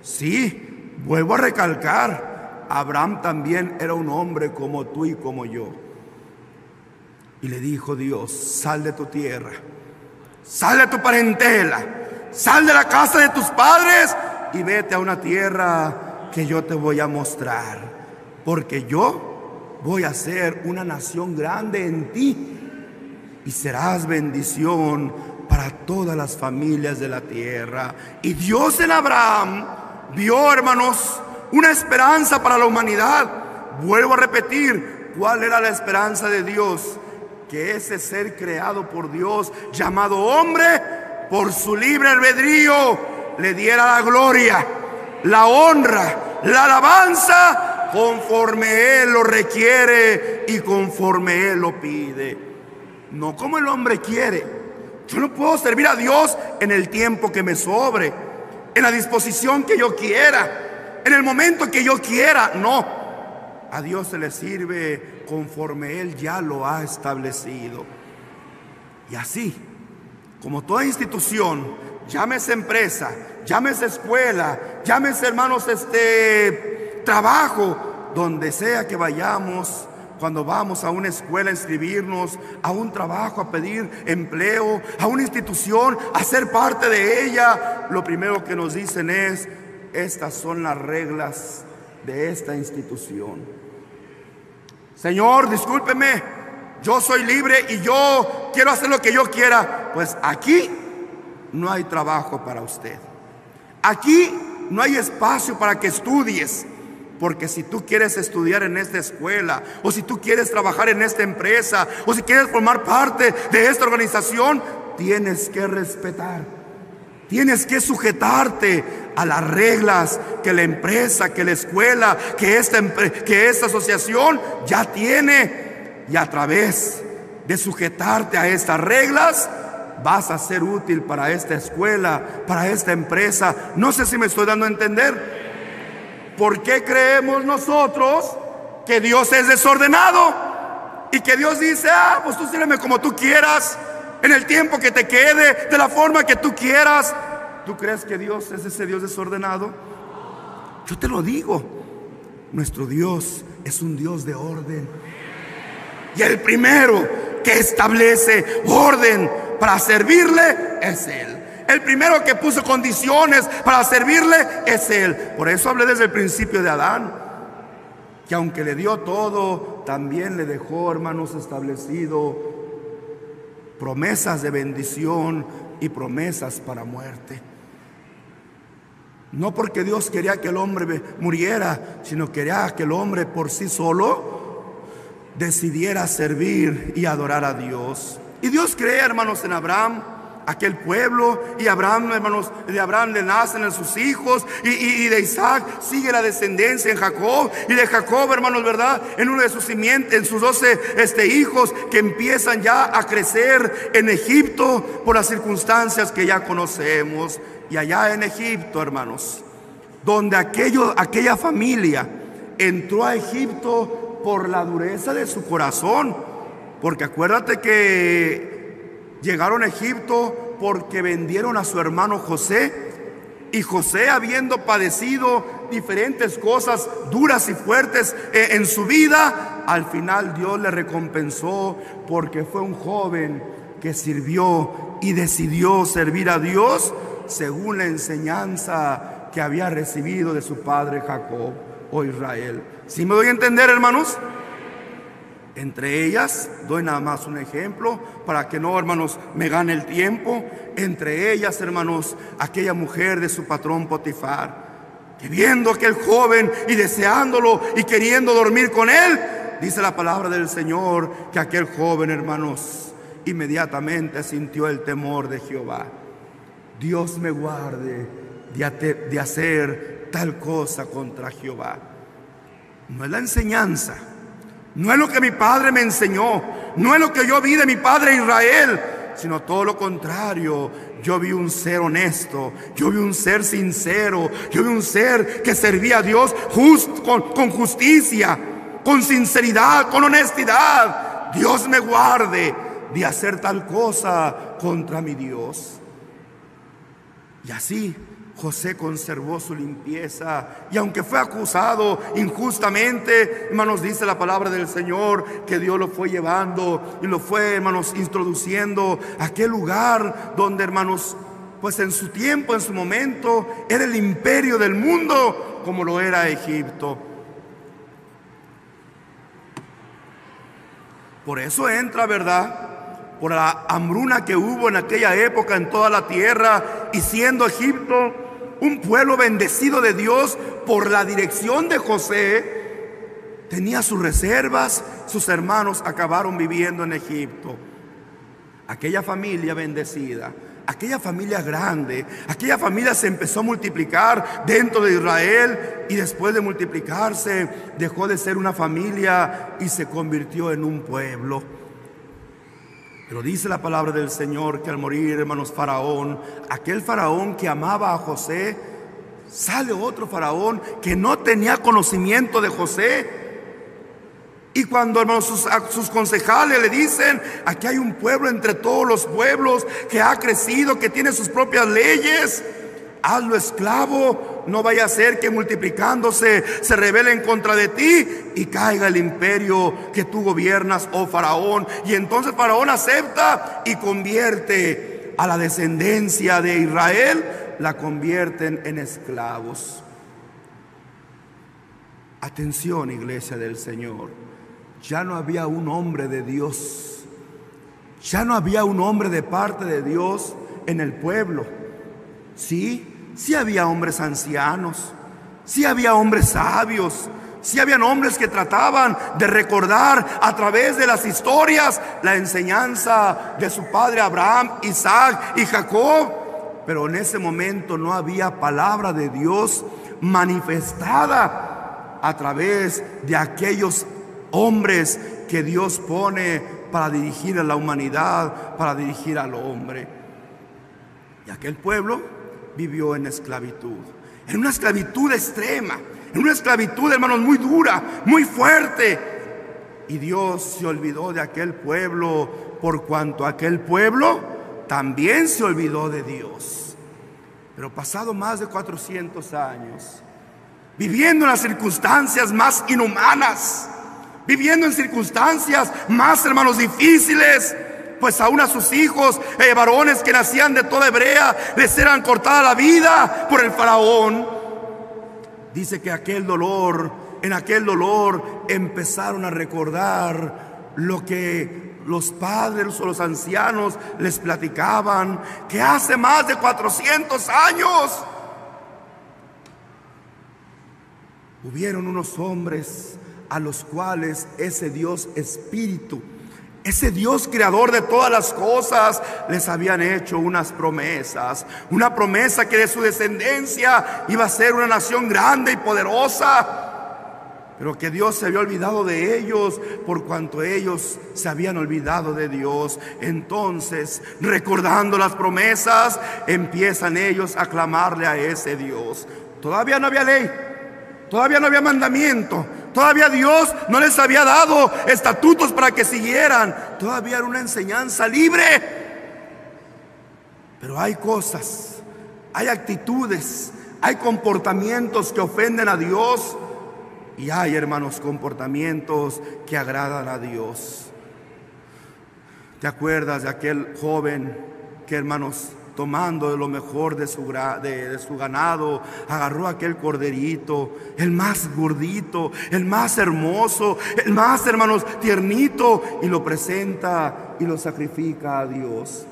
Sí, vuelvo a recalcar, Abraham también era un hombre como tú y como yo. Y le dijo Dios, sal de tu tierra, sal de tu parentela, sal de la casa de tus padres y vete a una tierra que yo te voy a mostrar, porque yo voy a ser una nación grande en ti y serás bendición para todas las familias de la tierra. Y Dios en Abraham vio, hermanos, una esperanza para la humanidad. Vuelvo a repetir, ¿cuál era la esperanza de Dios? Que ese ser creado por Dios, llamado hombre, por su libre albedrío, le diera la gloria, la honra, la alabanza, conforme Él lo requiere y conforme Él lo pide. No como el hombre quiere. Yo no puedo servir a Dios en el tiempo que me sobre, en la disposición que yo quiera, en el momento que yo quiera. No, a Dios se le sirve conforme Él ya lo ha establecido. Y así, como toda institución, llámese empresa, llámese escuela, llámese, hermanos, trabajo, donde sea que vayamos, cuando vamos a una escuela a inscribirnos, a un trabajo a pedir empleo, a una institución a ser parte de ella, lo primero que nos dicen es: estas son las reglas de esta institución. Señor, discúlpeme, yo soy libre y yo quiero hacer lo que yo quiera. Pues aquí no hay trabajo para usted. Aquí no hay espacio para que estudies. Porque si tú quieres estudiar en esta escuela, o si tú quieres trabajar en esta empresa, o si quieres formar parte de esta organización, tienes que respetar, tienes que sujetarte a las reglas que la empresa, que la escuela, que esta asociación ya tiene. Y a través de sujetarte a estas reglas, vas a ser útil para esta escuela, para esta empresa. No sé si me estoy dando a entender. ¿Por qué creemos nosotros que Dios es desordenado? Y que Dios dice: pues tú sírveme como tú quieras, en el tiempo que te quede, de la forma que tú quieras. ¿Tú crees que Dios es ese Dios desordenado? Yo te lo digo, nuestro Dios es un Dios de orden. Y el primero que establece orden para servirle es Él. El primero que puso condiciones para servirle es Él. Por eso hablé desde el principio de Adán, que aunque le dio todo, también le dejó, hermanos, establecido promesas de bendición y promesas para muerte. No porque Dios quería que el hombre muriera, sino quería que el hombre por sí solo decidiera servir y adorar a Dios. Y Dios crea, hermanos, en Abraham aquel pueblo, y Abraham, hermanos, de Abraham le nacen sus hijos, y de Isaac sigue la descendencia en Jacob, y de Jacob, hermanos, ¿verdad?, en uno de sus simientes, en sus 12 hijos que empiezan ya a crecer en Egipto por las circunstancias que ya conocemos. Y allá en Egipto, hermanos, donde aquella familia entró a Egipto por la dureza de su corazón, porque acuérdate que llegaron a Egipto porque vendieron a su hermano José, y José, habiendo padecido diferentes cosas duras y fuertes en su vida, al final Dios le recompensó, porque fue un joven que sirvió y decidió servir a Dios según la enseñanza que había recibido de su padre Jacob o Israel. ¿Sí me doy a entender, hermanos? Entre ellas, doy nada más un ejemplo para que no, hermanos, me gane el tiempo. Entre ellas, hermanos, aquella mujer de su patrón Potifar, que viendo a aquel joven y deseándolo y queriendo dormir con él, dice la palabra del Señor que aquel joven, hermanos, inmediatamente sintió el temor de Jehová. Dios me guarde de hacer tal cosa contra Jehová. No es la enseñanza, no es lo que mi padre me enseñó, no es lo que yo vi de mi padre Israel, sino todo lo contrario. Yo vi un ser honesto, yo vi un ser sincero, yo vi un ser que servía a Dios con justicia, con sinceridad, con honestidad. Dios me guarde de hacer tal cosa contra mi Dios. Y así José conservó su limpieza, y aunque fue acusado injustamente, hermanos, dice la palabra del Señor que Dios lo fue llevando y lo fue, hermanos, introduciendo a aquel lugar donde, hermanos, pues en su tiempo, en su momento, era el imperio del mundo, como lo era Egipto. Por eso entra, ¿verdad?, por la hambruna que hubo en aquella época en toda la tierra, y siendo Egipto un pueblo bendecido de Dios por la dirección de José, tenía sus reservas. Sus hermanos acabaron viviendo en Egipto. Aquella familia bendecida, aquella familia grande, aquella familia se empezó a multiplicar dentro de Israel, y después de multiplicarse dejó de ser una familia y se convirtió en un pueblo. Pero dice la palabra del Señor que al morir, hermanos, Faraón, aquel Faraón que amaba a José, sale otro Faraón que no tenía conocimiento de José. Y cuando, hermanos, sus concejales le dicen: aquí hay un pueblo entre todos los pueblos que ha crecido, que tiene sus propias leyes, hazlo esclavo, no vaya a ser que multiplicándose se rebelen contra de ti y caiga el imperio que tú gobiernas, oh Faraón. Y entonces Faraón acepta y convierte a la descendencia de Israel, la convierten en esclavos. Atención, iglesia del Señor, ya no había un hombre de Dios, ya no había un hombre de parte de Dios en el pueblo. Sí había hombres ancianos, sí había hombres sabios, sí habían hombres que trataban de recordar a través de las historias la enseñanza de su padre Abraham, Isaac y Jacob. Pero en ese momento no había palabra de Dios manifestada a través de aquellos hombres que Dios pone para dirigir a la humanidad, para dirigir al hombre. Y aquel pueblo vivió en esclavitud, en una esclavitud extrema, en una esclavitud, hermanos, muy dura, muy fuerte. Y Dios se olvidó de aquel pueblo, por cuanto aquel pueblo también se olvidó de Dios. Pero pasado más de 400 años, viviendo en las circunstancias más inhumanas, viviendo en circunstancias más, hermanos, difíciles, pues aún a sus hijos, varones que nacían de toda hebrea, les eran cortada la vida por el faraón. Dice que en aquel dolor empezaron a recordar lo que los padres o los ancianos les platicaban, que hace más de 400 años hubieron unos hombres a los cuales ese Dios Espíritu, ese Dios creador de todas las cosas, les habían hecho unas promesas. Una promesa que de su descendencia iba a ser una nación grande y poderosa. Pero que Dios se había olvidado de ellos por cuanto ellos se habían olvidado de Dios. Entonces, recordando las promesas, empiezan ellos a clamarle a ese Dios. Todavía no había ley, todavía no había mandamiento, todavía Dios no les había dado estatutos para que siguieran. Todavía era una enseñanza libre. Pero hay cosas, hay actitudes, hay comportamientos que ofenden a Dios. Y hay, hermanos, comportamientos que agradan a Dios. ¿Te acuerdas de aquel joven que, hermanos, tomando de lo mejor de su ganado, agarró aquel corderito, el más gordito, el más hermoso, el más, hermanos, tiernito, y lo presenta y lo sacrifica a Dios?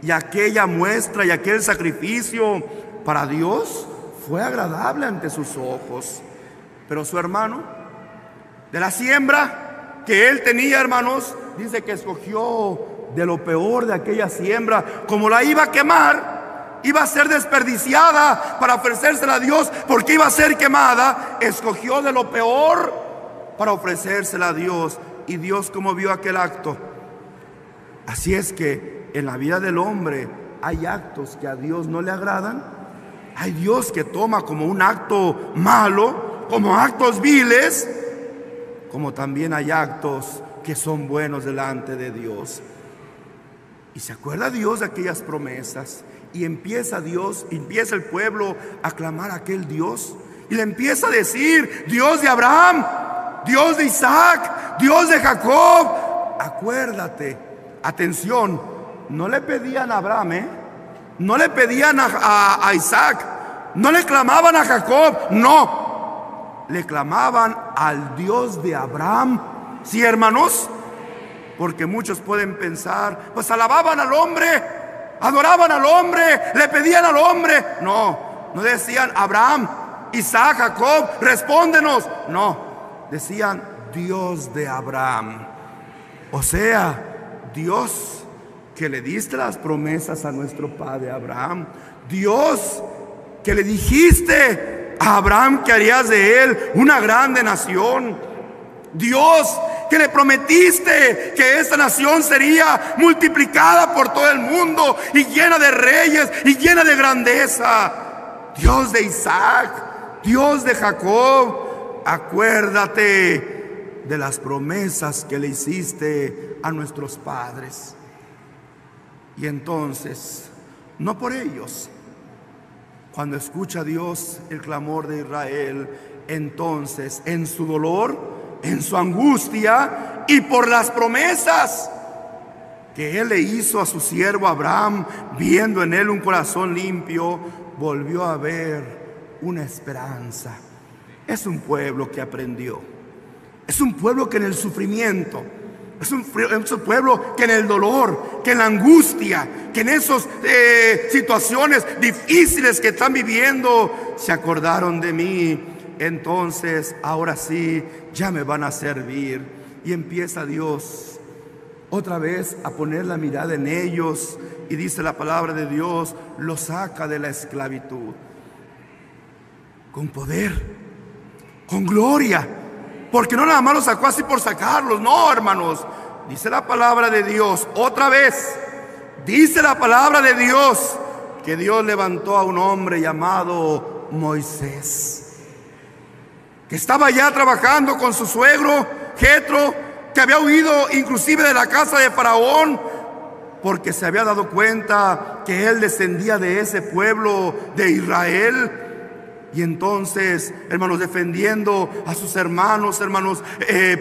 Y aquella muestra y aquel sacrificio para Dios fue agradable ante sus ojos. Pero su hermano, de la siembra que él tenía, hermanos, dice que escogió de lo peor de aquella siembra. Como la iba a quemar, iba a ser desperdiciada para ofrecérsela a Dios, porque iba a ser quemada, escogió de lo peor para ofrecérsela a Dios. Y Dios, como vio aquel acto. Así es que en la vida del hombre hay actos que a Dios no le agradan. Hay Dios que toma como un acto malo, como actos viles, como también hay actos que son buenos delante de Dios. Y se acuerda Dios de aquellas promesas, y empieza el pueblo a clamar a aquel Dios, y le empieza a decir: Dios de Abraham, Dios de Isaac, Dios de Jacob, acuérdate. Atención, no le pedían a Abraham, no le pedían a Isaac, no le clamaban a Jacob, no, le clamaban al Dios de Abraham. Sí, hermanos, Porque muchos pueden pensar, pues alababan al hombre, adoraban al hombre, le pedían al hombre. No, no decían Abraham, Isaac, Jacob, respóndenos. No, decían Dios de Abraham. O sea, Dios que le diste las promesas a nuestro padre Abraham. Dios que le dijiste a Abraham que harías de él una grande nación. Dios que le prometiste que esta nación sería multiplicada por todo el mundo y llena de reyes y llena de grandeza. Dios de Isaac, Dios de Jacob, acuérdate de las promesas que le hiciste a nuestros padres. Y entonces, no por ellos, cuando escucha Dios el clamor de Israel, entonces en su dolor, en su angustia y por las promesas que Él le hizo a su siervo Abraham, viendo en él un corazón limpio, volvió a ver una esperanza. Es un pueblo que aprendió. Es un pueblo que en el sufrimiento, es un pueblo que en el dolor, que en la angustia, que en esas situaciones difíciles que están viviendo, se acordaron de mí. Entonces, ahora sí, ya me van a servir. Y empieza Dios otra vez a poner la mirada en ellos. Y dice la palabra de Dios, los saca de la esclavitud. Con poder, con gloria. Porque no nada más los sacó así por sacarlos, no, hermanos. Dice la palabra de Dios, otra vez, dice la palabra de Dios, que Dios levantó a un hombre llamado Moisés, que estaba ya trabajando con su suegro Jetro, que había huido inclusive de la casa de Faraón, porque se había dado cuenta que él descendía de ese pueblo de Israel. Y entonces, hermanos, defendiendo a sus hermanos,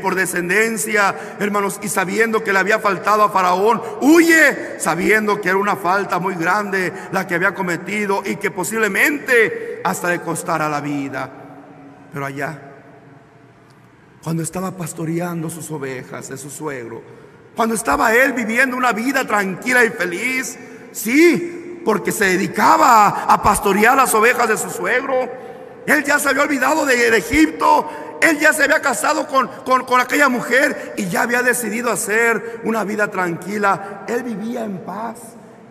por descendencia, hermanos, y sabiendo que le había faltado a Faraón, huye, sabiendo que era una falta muy grande la que había cometido y que posiblemente hasta le costara la vida. Pero allá, cuando estaba pastoreando sus ovejas de su suegro, cuando estaba él viviendo una vida tranquila y feliz, sí, porque se dedicaba a pastorear las ovejas de su suegro. Él ya se había olvidado de Egipto. Él ya se había casado con aquella mujer y ya había decidido hacer una vida tranquila. Él vivía en paz,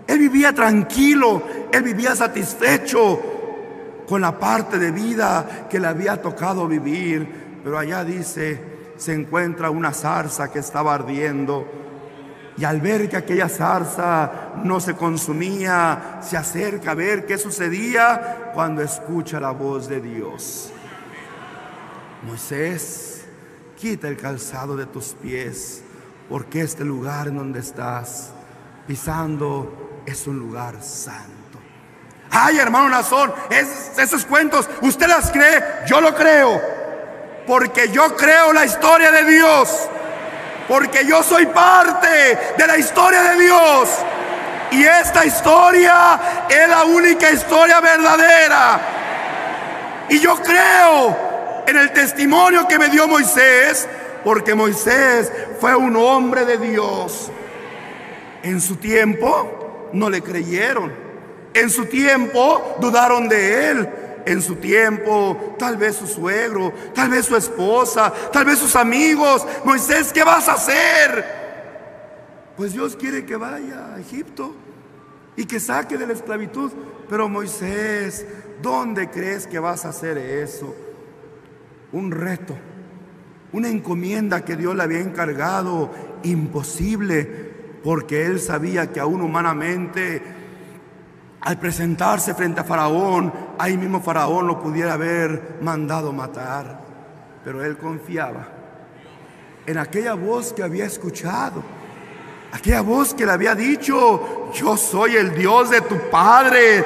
él vivía tranquilo, él vivía satisfecho con la parte de vida que le había tocado vivir. Pero allá dice, se encuentra una zarza que estaba ardiendo. Y al ver que aquella zarza no se consumía, se acerca a ver qué sucedía cuando escucha la voz de Dios. Moisés, quita el calzado de tus pies, porque este lugar en donde estás pisando es un lugar santo. Ay, hermano Nazón, esos cuentos, ¿usted las cree? Yo lo creo, porque yo creo la historia de Dios. Porque yo soy parte de la historia de Dios. Y esta historia es la única historia verdadera. Y yo creo en el testimonio que me dio Moisés, porque Moisés fue un hombre de Dios. En su tiempo no le creyeron. En su tiempo dudaron de él. En su tiempo, tal vez su suegro, tal vez su esposa, tal vez sus amigos. Moisés, ¿qué vas a hacer? Pues Dios quiere que vaya a Egipto y que saque de la esclavitud. Pero Moisés, ¿dónde crees que vas a hacer eso? Un reto, una encomienda que Dios le había encargado, imposible, porque él sabía que aún humanamente, al presentarse frente a Faraón, ahí mismo Faraón lo pudiera haber mandado matar. Pero él confiaba en aquella voz que había escuchado, aquella voz que le había dicho: yo soy el Dios de tu padre,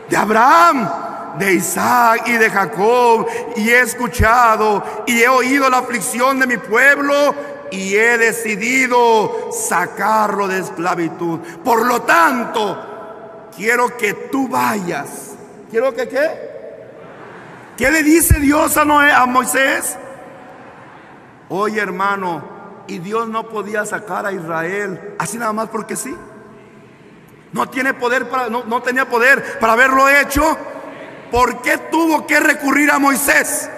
de Abraham, de Isaac y de Jacob, y he escuchado y he oído la aflicción de mi pueblo y he decidido sacarlo de esclavitud. Por lo tanto, quiero que tú vayas. ¿Quiero que qué? ¿Qué le dice Dios a Moisés? Oye, hermano, y Dios no podía sacar a Israel así nada más porque sí. No tenía poder para haberlo hecho. ¿Por qué tuvo que recurrir a Moisés?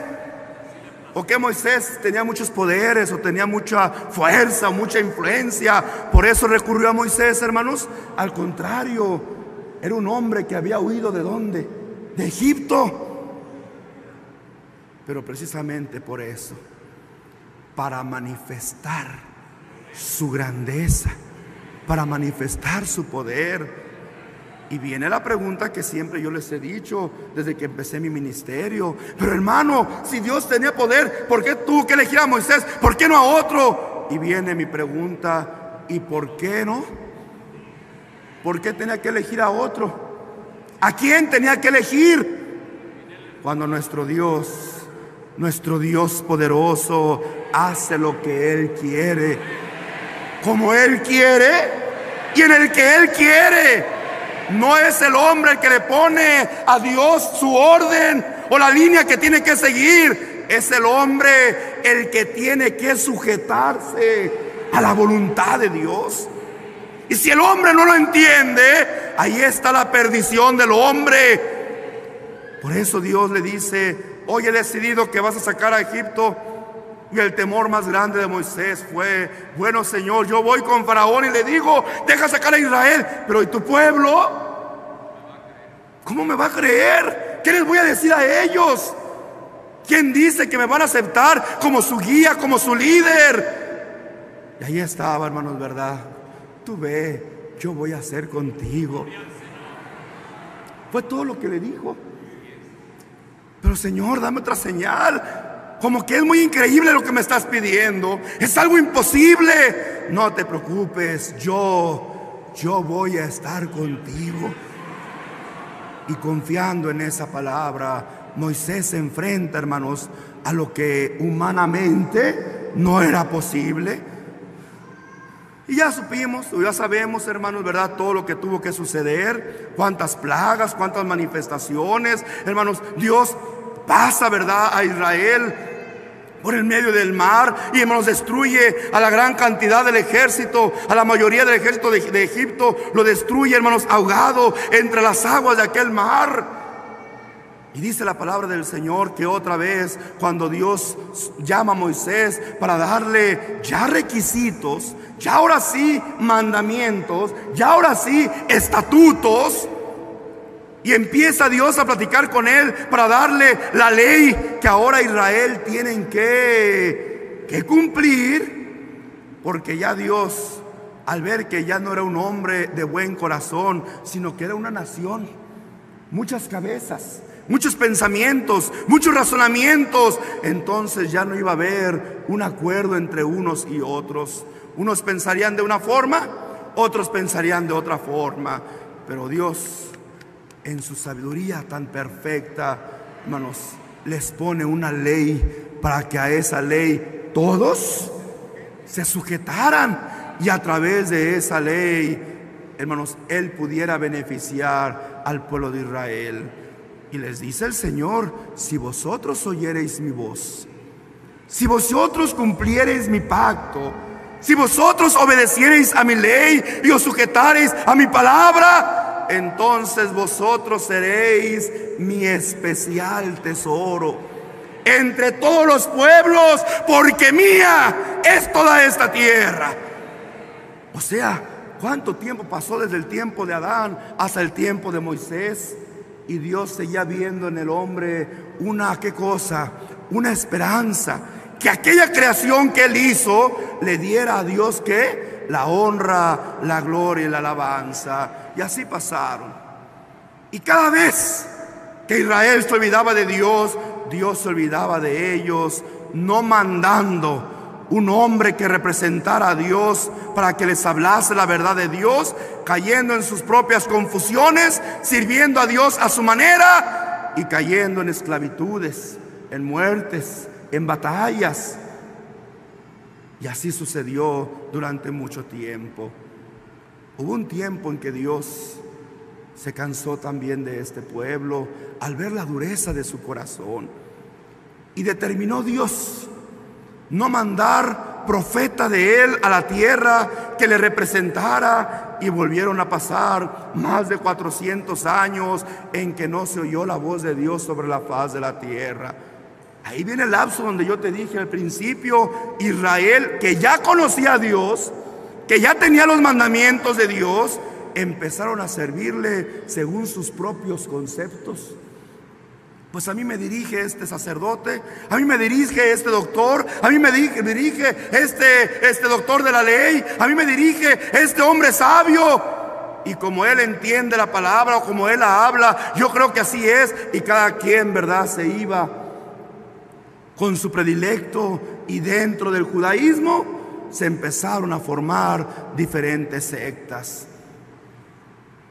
¿O que Moisés tenía muchos poderes, o tenía mucha fuerza, mucha influencia? Por eso recurrió a Moisés, hermanos. Al contrario, era un hombre que había huido ¿de dónde? De Egipto. Pero precisamente por eso, para manifestar su grandeza, para manifestar su poder. Y viene la pregunta que siempre yo les he dicho desde que empecé mi ministerio: pero hermano, si Dios tenía poder, ¿por qué tuvo que elegir a Moisés? ¿Por qué no a otro? Y viene mi pregunta: ¿y por qué no? ¿Por qué tenía que elegir a otro? ¿A quién tenía que elegir? Cuando nuestro Dios poderoso hace lo que Él quiere, como Él quiere y en el que Él quiere. No es el hombre el que le pone a Dios su orden o la línea que tiene que seguir. Es el hombre el que tiene que sujetarse a la voluntad de Dios. Y si el hombre no lo entiende, ahí está la perdición del hombre. Por eso Dios le dice: hoy he decidido que vas a sacar a Egipto. Y el temor más grande de Moisés fue: bueno, Señor, yo voy con Faraón y le digo, deja sacar a Israel, pero ¿y tu pueblo? ¿Cómo me va a creer? ¿Qué les voy a decir a ellos? ¿Quién dice que me van a aceptar como su guía, como su líder? Y ahí estaba, hermanos, ¿verdad? Tú ve, yo voy a hacer contigo. Fue todo lo que le dijo. Pero Señor, dame otra señal. Como que es muy increíble lo que me estás pidiendo. Es algo imposible. No te preocupes, yo voy a estar contigo. Y confiando en esa palabra, Moisés se enfrenta, hermanos, a lo que humanamente no era posible. Y ya supimos, ya sabemos, hermanos, ¿verdad? Todo lo que tuvo que suceder. Cuántas plagas, cuántas manifestaciones. Hermanos, Dios pasa, ¿verdad?, a Israel por el medio del mar y, hermanos, destruye a la gran cantidad del ejército, a la mayoría del ejército de Egipto. Lo destruye, hermanos, ahogado entre las aguas de aquel mar. Y dice la palabra del Señor que otra vez, cuando Dios llama a Moisés para darle ya requisitos, ya ahora sí mandamientos, ya ahora sí estatutos, y empieza Dios a platicar con él para darle la ley que ahora Israel tienen que cumplir. Porque ya Dios, al ver que ya no era un hombre de buen corazón, sino que era una nación, muchas cabezas, muchos pensamientos, muchos razonamientos, entonces ya no iba a haber un acuerdo entre unos y otros. Unos pensarían de una forma, otros pensarían de otra forma. Pero Dios, en su sabiduría tan perfecta, hermanos, les pone una ley para que a esa ley todos se sujetaran, y a través de esa ley, hermanos, Él pudiera beneficiar al pueblo de Israel. Y les dice el Señor: si vosotros oyereis mi voz, si vosotros cumpliereis mi pacto, si vosotros obedeciereis a mi ley y os sujetareis a mi palabra, entonces vosotros seréis mi especial tesoro entre todos los pueblos, porque mía es toda esta tierra. O sea, ¿cuánto tiempo pasó desde el tiempo de Adán hasta el tiempo de Moisés? Y Dios seguía viendo en el hombre una, ¿qué cosa? Una esperanza, que aquella creación que Él hizo le diera a Dios, ¿qué? La honra, la gloria y la alabanza. Y así pasaron. Y cada vez que Israel se olvidaba de Dios, Dios se olvidaba de ellos, no mandando un hombre que representara a Dios para que les hablase la verdad de Dios, cayendo en sus propias confusiones, sirviendo a Dios a su manera y cayendo en esclavitudes, en muertes, en batallas. Y así sucedió durante mucho tiempo. Hubo un tiempo en que Dios se cansó también de este pueblo al ver la dureza de su corazón, y determinó Dios no mandar profeta de él a la tierra que le representara, y volvieron a pasar más de 400 años en que no se oyó la voz de Dios sobre la faz de la tierra. Ahí viene el lapso donde yo te dije al principio: Israel, que ya conocía a Dios, que ya tenía los mandamientos de Dios, empezaron a servirle según sus propios conceptos. Pues a mí me dirige este sacerdote, a mí me dirige este doctor, a mí me dirige este doctor de la ley, a mí me dirige este hombre sabio. Y como él entiende la palabra, o como él la habla, yo creo que así es. Y cada quien, ¿verdad?, se iba con su predilecto. Y dentro del judaísmo se empezaron a formar diferentes sectas,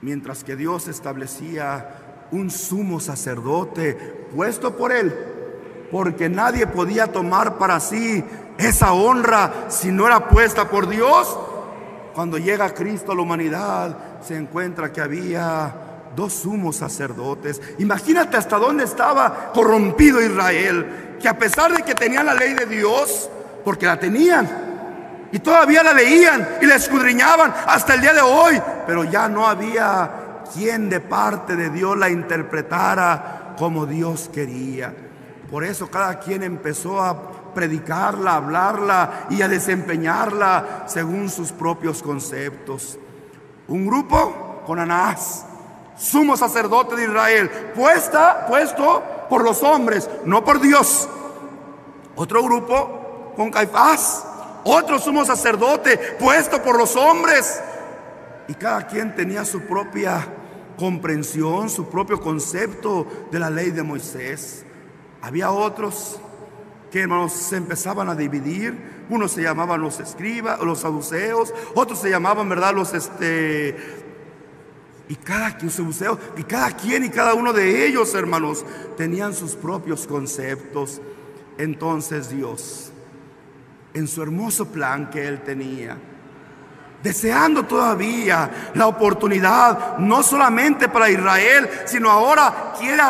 mientras que Dios establecía un sumo sacerdote puesto por él, porque nadie podía tomar para sí esa honra si no era puesta por Dios. Cuando llega Cristo a la humanidad, se encuentra que había dos sumos sacerdotes. Imagínate hasta dónde estaba corrompido Israel, que a pesar de que tenían la ley de Dios, porque la tenían y todavía la leían y la escudriñaban hasta el día de hoy, pero ya no había quien de parte de Dios la interpretara como Dios quería. Por eso cada quien empezó a predicarla, a hablarla y a desempeñarla según sus propios conceptos. Un grupo con Anás, sumo sacerdote de Israel, puesto por los hombres, no por Dios. Otro grupo con Caifás, otro sumo sacerdote, puesto por los hombres. Y cada quien tenía su propia comprensión, su propio concepto de la ley de Moisés. Había otros que, hermanos, se empezaban a dividir. Unos se llamaban los escribas, los saduceos, otros se llamaban, ¿verdad?, y cada quien y cada uno de ellos, hermanos, tenían sus propios conceptos. Entonces Dios, en su hermoso plan que Él tenía, deseando todavía la oportunidad, no solamente para Israel, sino ahora quiere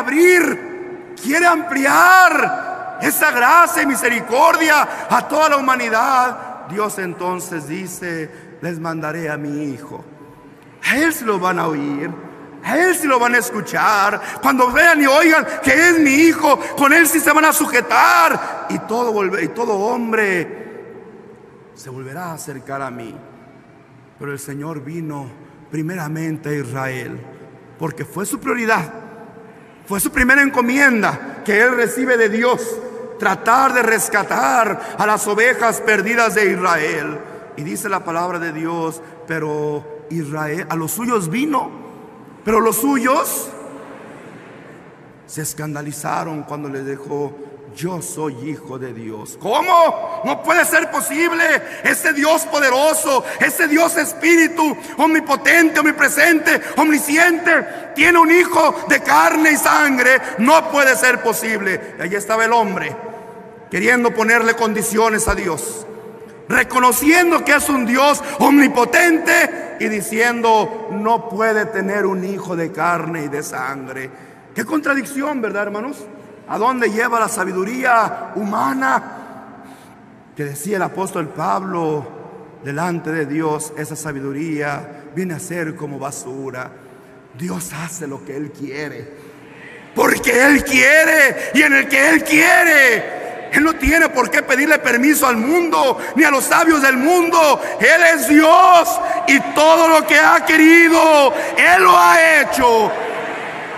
ampliar esa gracia y misericordia a toda la humanidad. Dios entonces dice: les mandaré a mi Hijo. A Él se lo van a oír, a Él sí lo van a escuchar. Cuando vean y oigan que es mi Hijo, con Él sí se van a sujetar, y todo hombre se volverá a acercar a mí. Pero el Señor vino primeramente a Israel, porque fue su prioridad, fue su primera encomienda que Él recibe de Dios: tratar de rescatar a las ovejas perdidas de Israel. Y dice la palabra de Dios: pero Israel, a los suyos vino, pero los suyos se escandalizaron cuando le dijo: yo soy hijo de Dios. ¿Cómo? No puede ser posible. Ese Dios poderoso, ese Dios espíritu, omnipotente, omnipresente, omnisciente, tiene un hijo de carne y sangre. No puede ser posible. Y allí estaba el hombre queriendo ponerle condiciones a Dios, reconociendo que es un Dios omnipotente y diciendo: no puede tener un hijo de carne y de sangre. Qué contradicción, ¿verdad, hermanos? ¿A dónde lleva la sabiduría humana? Que decía el apóstol Pablo: delante de Dios esa sabiduría viene a ser como basura. Dios hace lo que Él quiere, porque Él quiere, y en el que Él quiere, Él no tiene por qué pedirle permiso al mundo ni a los sabios del mundo. Él es Dios, y todo lo que ha querido Él lo ha hecho.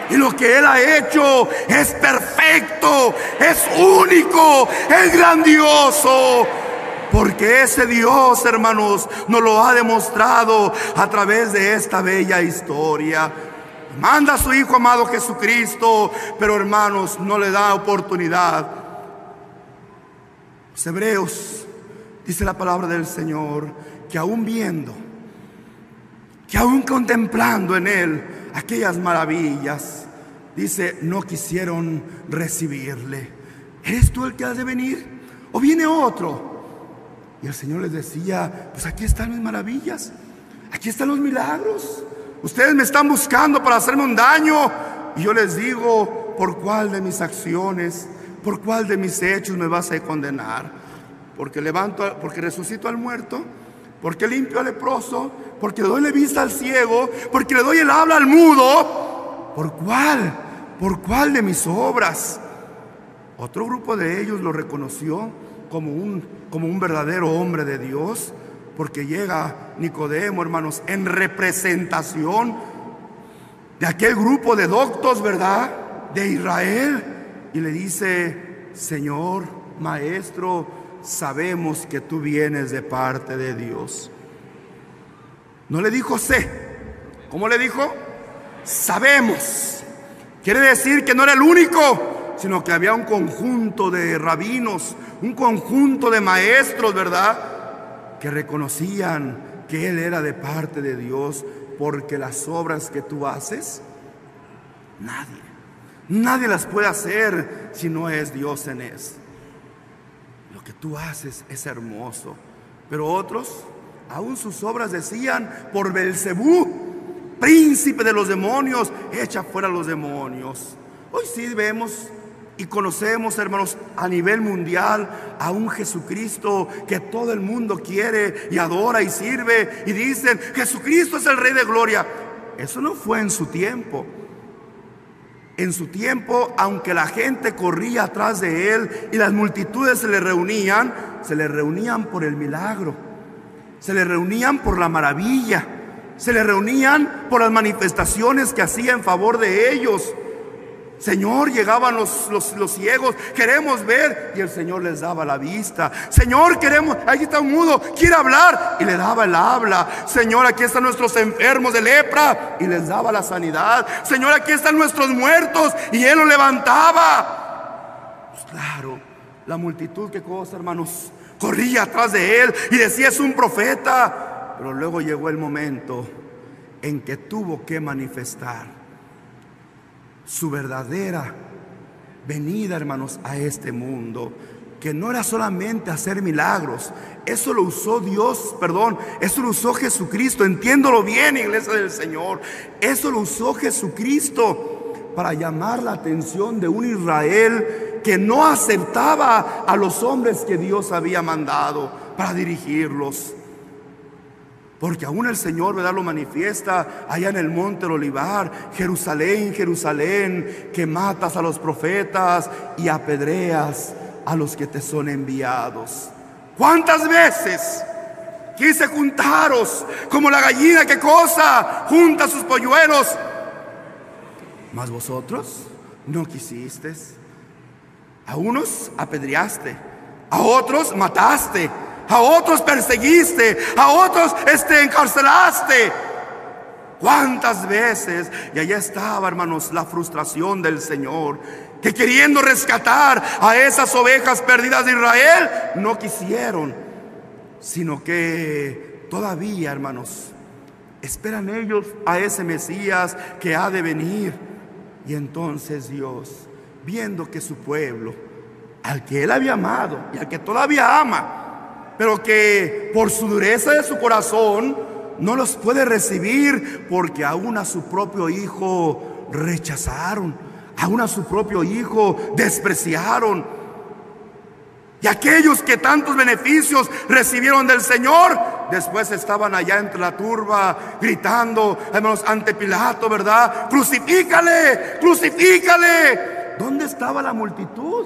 Y lo que Él ha hecho es perfecto, es único, es grandioso. Porque ese Dios, hermanos, nos lo ha demostrado a través de esta bella historia. Manda a su Hijo amado Jesucristo, pero, hermanos, no le da oportunidad. Los Hebreos, dice la palabra del Señor, que aún viendo, que aún contemplando en Él aquellas maravillas, dice: no quisieron recibirle. ¿Eres tú el que has de venir, o viene otro? Y el Señor les decía: pues aquí están mis maravillas, aquí están los milagros. Ustedes me están buscando para hacerme un daño, y yo les digo: ¿por cuál de mis acciones, por cuál de mis hechos me vas a condenar? porque resucito al muerto, porque limpio al leproso, porque le doy la vista al ciego, porque le doy el habla al mudo. ¿Por cuál? ¿Por cuál de mis obras? Otro grupo de ellos lo reconoció como un verdadero hombre de Dios, porque llega Nicodemo, hermanos, en representación de aquel grupo de doctos, ¿verdad?, de Israel, y le dice: Señor, maestro, sabemos que tú vienes de parte de Dios. No le dijo sé. ¿Cómo le dijo? Sabemos. Quiere decir que no era el único, sino que había un conjunto de rabinos, un conjunto de maestros, ¿verdad?, que reconocían que Él era de parte de Dios, porque las obras que tú haces, nadie las puede hacer si no es Dios en eso. Lo que tú haces es hermoso. Pero otros, aún sus obras decían: por Belcebú, príncipe de los demonios, echa fuera a los demonios. Hoy sí vemos y conocemos, hermanos, a nivel mundial a un Jesucristo que todo el mundo quiere y adora y sirve, y dicen: Jesucristo es el Rey de Gloria. Eso no fue en su tiempo. En su tiempo, aunque la gente corría atrás de Él y las multitudes se le reunían por el milagro, se le reunían por la maravilla, se le reunían por las manifestaciones que hacía en favor de ellos. Señor, llegaban los ciegos: queremos ver, y el Señor les daba la vista. Señor, queremos, aquí está un mudo, quiere hablar, y le daba el habla. Señor, aquí están nuestros enfermos de lepra, y les daba la sanidad. Señor, aquí están nuestros muertos, y Él los levantaba. Pues claro, la multitud, qué cosa, hermanos, corría atrás de Él y decía: es un profeta. Pero luego llegó el momento en que tuvo que manifestar su verdadera venida, hermanos, a este mundo, que no era solamente hacer milagros. Eso lo usó eso lo usó Jesucristo. Entiéndolo bien, iglesia del Señor. Eso lo usó Jesucristo para llamar la atención de un Israel que no aceptaba a los hombres que Dios había mandado para dirigirlos. Porque aún el Señor, ¿verdad?, lo manifiesta allá en el monte del Olivar: Jerusalén, Jerusalén, que matas a los profetas y apedreas a los que te son enviados. ¿Cuántas veces quise juntaros como la gallina que cosa junta sus polluelos? Mas vosotros no quisisteis. A unos apedreaste, a otros mataste, a otros perseguiste, a otros encarcelaste. ¿Cuántas veces? Y allá estaba, hermanos, la frustración del Señor, que queriendo rescatar a esas ovejas perdidas de Israel, no quisieron, sino que todavía, hermanos, esperan ellos a ese Mesías que ha de venir. Y entonces Dios, viendo que su pueblo, al que Él había amado y al que todavía ama, pero que por su dureza de su corazón no los puede recibir, porque aún a su propio hijo rechazaron, aún a su propio hijo despreciaron. Y aquellos que tantos beneficios recibieron del Señor, después estaban allá entre la turba gritando, hermanos, ante Pilato, ¿verdad? ¡Crucifícale! ¡Crucifícale! ¿Dónde estaba la multitud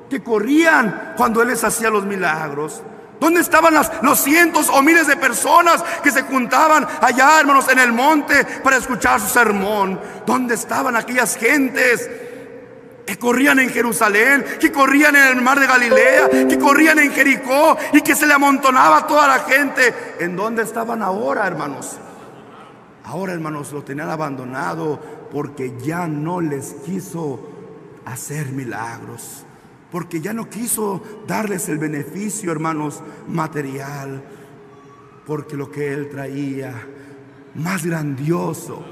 que corrían cuando Él les hacía los milagros? ¿Dónde estaban los cientos o miles de personas que se juntaban allá, hermanos, en el monte para escuchar su sermón? ¿Dónde estaban aquellas gentes que corrían en Jerusalén, que corrían en el mar de Galilea, que corrían en Jericó y que se le amontonaba toda la gente? ¿En dónde estaban ahora, hermanos? Ahora, hermanos, lo tenían abandonado porque ya no les quiso hacer milagros, porque ya no quiso darles el beneficio, hermanos, material, porque lo que Él traía, más grandioso,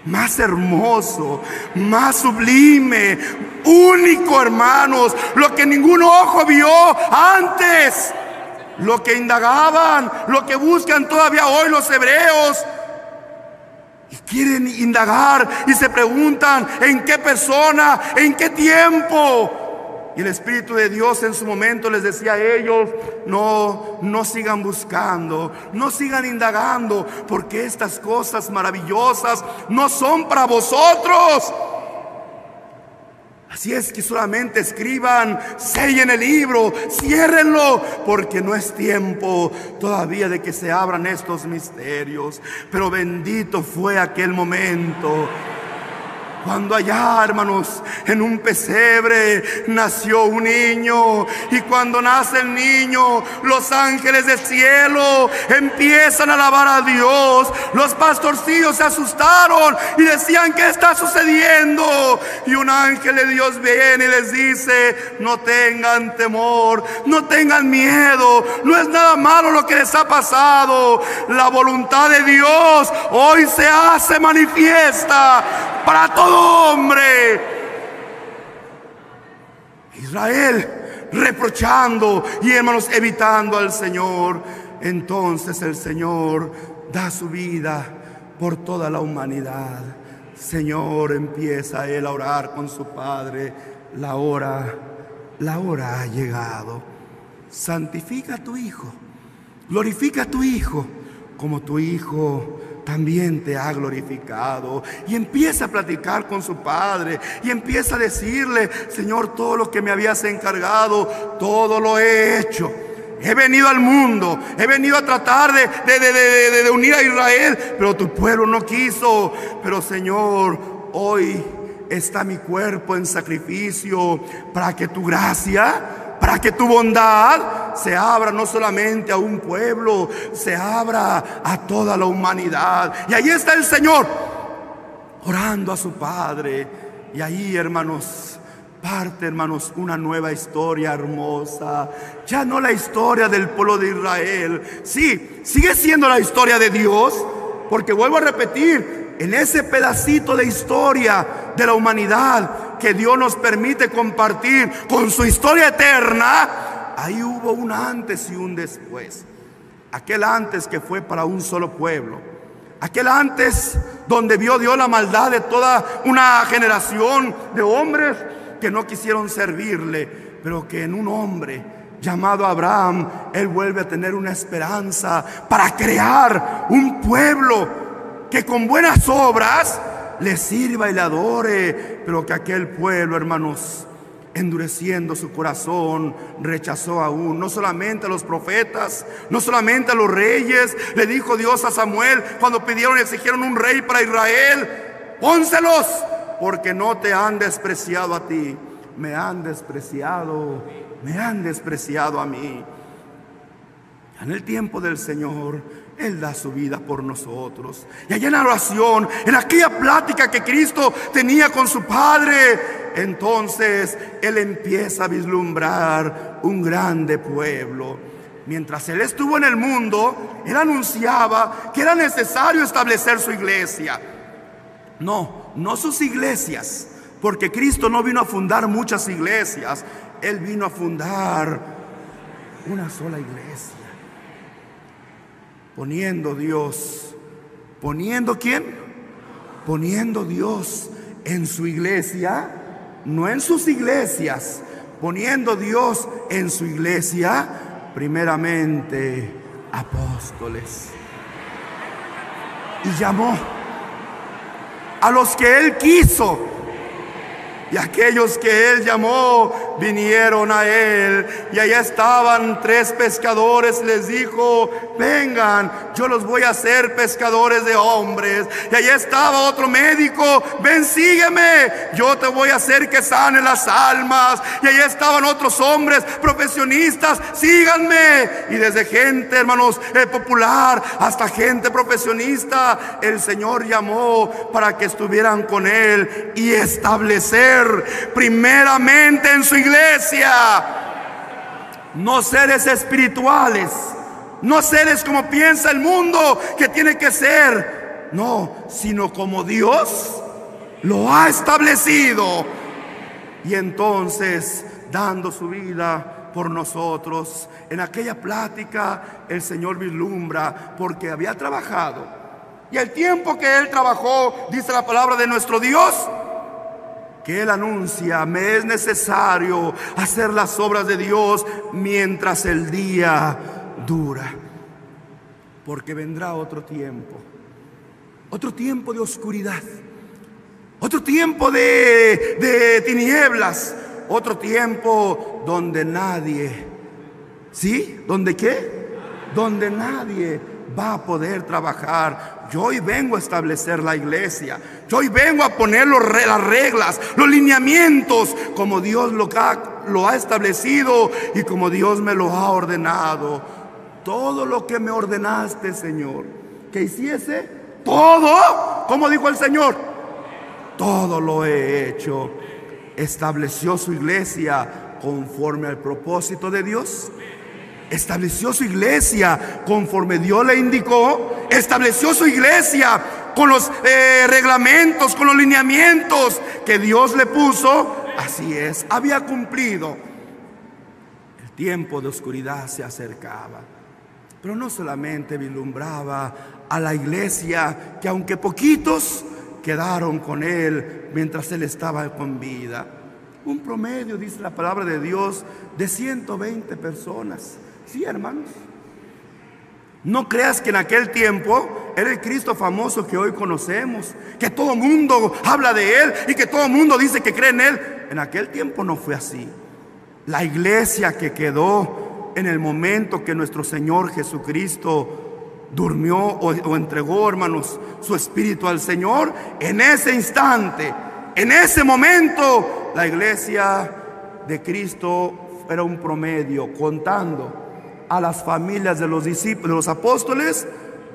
más hermoso, más sublime, único, hermanos, lo que ningún ojo vio antes, lo que indagaban, lo que buscan todavía hoy los hebreos, y quieren indagar y se preguntan: ¿en qué persona, en qué tiempo Y el Espíritu de Dios en su momento les decía a ellos: no sigan buscando, no sigan indagando, porque estas cosas maravillosas no son para vosotros. Así es que solamente escriban, sellen el libro, ciérrenlo, porque no es tiempo todavía de que se abran estos misterios. Pero bendito fue aquel momento cuando allá, hermanos, en un pesebre nació un niño. Y cuando nace el niño, los ángeles del cielo empiezan a alabar a Dios. Los pastorcillos se asustaron y decían: ¿qué está sucediendo? Y un ángel de Dios viene y les dice: no tengan temor, no tengan miedo, no es nada malo lo que les ha pasado. La voluntad de Dios hoy se hace manifiesta para todo hombre. Israel reprochando y, hermanos, evitando al Señor. Entonces el Señor da su vida por toda la humanidad. Señor, empieza él a orar con su Padre. La hora ha llegado. Santifica a tu Hijo, glorifica a tu Hijo, como tu Hijo también te ha glorificado. Y empieza a platicar con su Padre y empieza a decirle: Señor, todo lo que me habías encargado, todo lo he hecho. He venido al mundo, he venido a tratar de unir a Israel, pero tu pueblo no quiso. Pero Señor, hoy está mi cuerpo en sacrificio para que tu gracia, para que tu bondad se abra no solamente a un pueblo, se abra a toda la humanidad. Y ahí está el Señor orando a su Padre. Y ahí, hermanos, parte, hermanos, una nueva historia hermosa. Ya no la historia del pueblo de Israel. Sí, sigue siendo la historia de Dios, porque vuelvo a repetir, en ese pedacito de historia de la humanidad que Dios nos permite compartir con su historia eterna, ahí hubo un antes y un después. Aquel antes que fue para un solo pueblo, aquel antes donde vio Dios la maldad de toda una generación de hombres que no quisieron servirle, pero que en un hombre llamado Abraham, él vuelve a tener una esperanza para crear un pueblo que con buenas obras le sirva y le adore. Pero que aquel pueblo, hermanos, endureciendo su corazón, rechazó aún, no solamente a los profetas, no solamente a los reyes. Le dijo Dios a Samuel cuando pidieron y exigieron un rey para Israel: pónselos, porque no te han despreciado a ti, me han despreciado a mí. En el tiempo del Señor, Él da su vida por nosotros. Y allá en la oración, en aquella plática que Cristo tenía con su Padre, entonces Él empieza a vislumbrar un grande pueblo. Mientras Él estuvo en el mundo, Él anunciaba que era necesario establecer su iglesia. No sus iglesias, porque Cristo no vino a fundar muchas iglesias. Él vino a fundar una sola iglesia. Poniendo Dios, ¿poniendo quién? Poniendo Dios en su iglesia, no en sus iglesias. Poniendo Dios en su iglesia, primeramente apóstoles. Y llamó a los que Él quiso. Y aquellos que Él llamó vinieron a Él. Y allá estaban 3 pescadores. Les dijo: vengan, yo los voy a hacer pescadores de hombres. Y allá estaba otro médico: ven, sígueme, yo te voy a hacer que sane las almas. Y allá estaban otros hombres profesionistas: síganme. Y desde gente, hermanos, popular hasta gente profesionista, el Señor llamó para que estuvieran con Él y establecer primeramente en su iglesia. No seres espirituales, no seres como piensa el mundo que tiene que ser, no, sino como Dios lo ha establecido. Y entonces, dando su vida por nosotros, en aquella plática el Señor vislumbra, porque había trabajado, y el tiempo que Él trabajó, dice la palabra de nuestro Dios, que Él anuncia: me es necesario hacer las obras de Dios mientras el día dura, porque vendrá otro tiempo de oscuridad, otro tiempo de tinieblas, otro tiempo donde nadie, ¿sí? ¿Donde qué? Donde nadie va a poder trabajar. Yo hoy vengo a establecer la iglesia. Yo hoy vengo a poner las reglas, los lineamientos, como Dios lo ha establecido y como Dios me lo ha ordenado. Todo lo que me ordenaste, Señor, que hiciese, todo, como dijo el Señor, todo lo he hecho. Estableció su iglesia conforme al propósito de Dios. Estableció su iglesia conforme Dios le indicó. Estableció su iglesia con los reglamentos, con los lineamientos que Dios le puso. Así es, había cumplido. El tiempo de oscuridad se acercaba, pero no solamente vislumbraba a la iglesia, que aunque poquitos quedaron con él mientras él estaba con vida. Un promedio, dice la palabra de Dios, de 120 personas. Sí, hermanos. No creas que en aquel tiempo era el Cristo famoso que hoy conocemos, que todo mundo habla de Él y que todo mundo dice que cree en Él. En aquel tiempo no fue así. La iglesia que quedó en el momento que nuestro Señor Jesucristo durmió o entregó, hermanos, su espíritu al Señor, en ese instante, en ese momento, la iglesia de Cristo era un promedio, contando a las familias de los discípulos, de los apóstoles,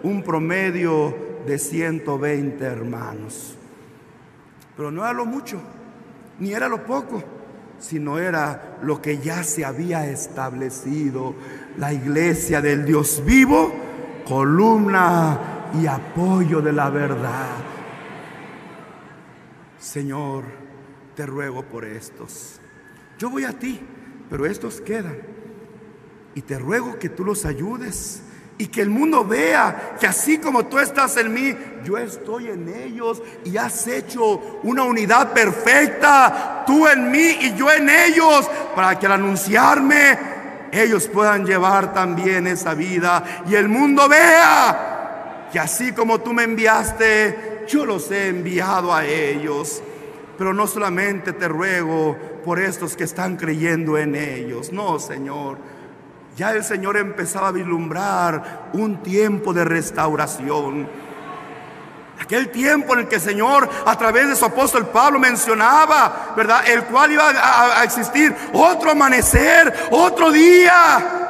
un promedio de 120 hermanos. Pero no era lo mucho, ni era lo poco, sino era lo que ya se había establecido: la iglesia del Dios vivo, columna y apoyo de la verdad. Señor, te ruego por estos. Yo voy a ti, pero estos quedan. Y te ruego que tú los ayudes y que el mundo vea que así como tú estás en mí, yo estoy en ellos, y has hecho una unidad perfecta, tú en mí y yo en ellos, para que al anunciarme ellos puedan llevar también esa vida y el mundo vea que así como tú me enviaste, yo los he enviado a ellos. Pero no solamente te ruego por estos que están creyendo en ellos, no, Señor. Ya el Señor empezaba a vislumbrar un tiempo de restauración. Aquel tiempo en el que el Señor, a través de su apóstol Pablo, mencionaba, ¿verdad?, el cual iba a existir otro amanecer, otro día,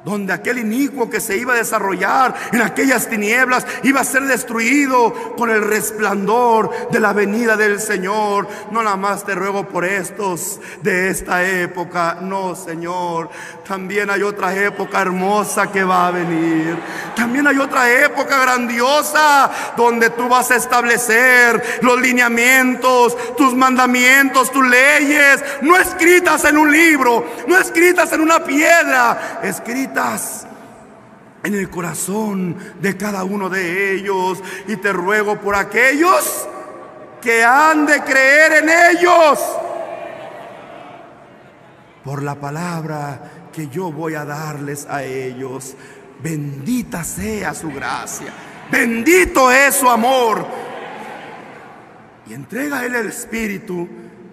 donde aquel inicuo que se iba a desarrollar en aquellas tinieblas iba a ser destruido con el resplandor de la venida del Señor. No nada más te ruego por estos de esta época, no, Señor. También hay otra época hermosa que va a venir. También hay otra época grandiosa donde tú vas a establecer los lineamientos, tus mandamientos, tus leyes, no escritas en un libro, no escritas en una piedra, escritas en el corazón de cada uno de ellos. Y te ruego por aquellos que han de creer en ellos, por la palabra que yo voy a darles a ellos. Bendita sea su gracia, bendito es su amor. Y entrega a él el Espíritu.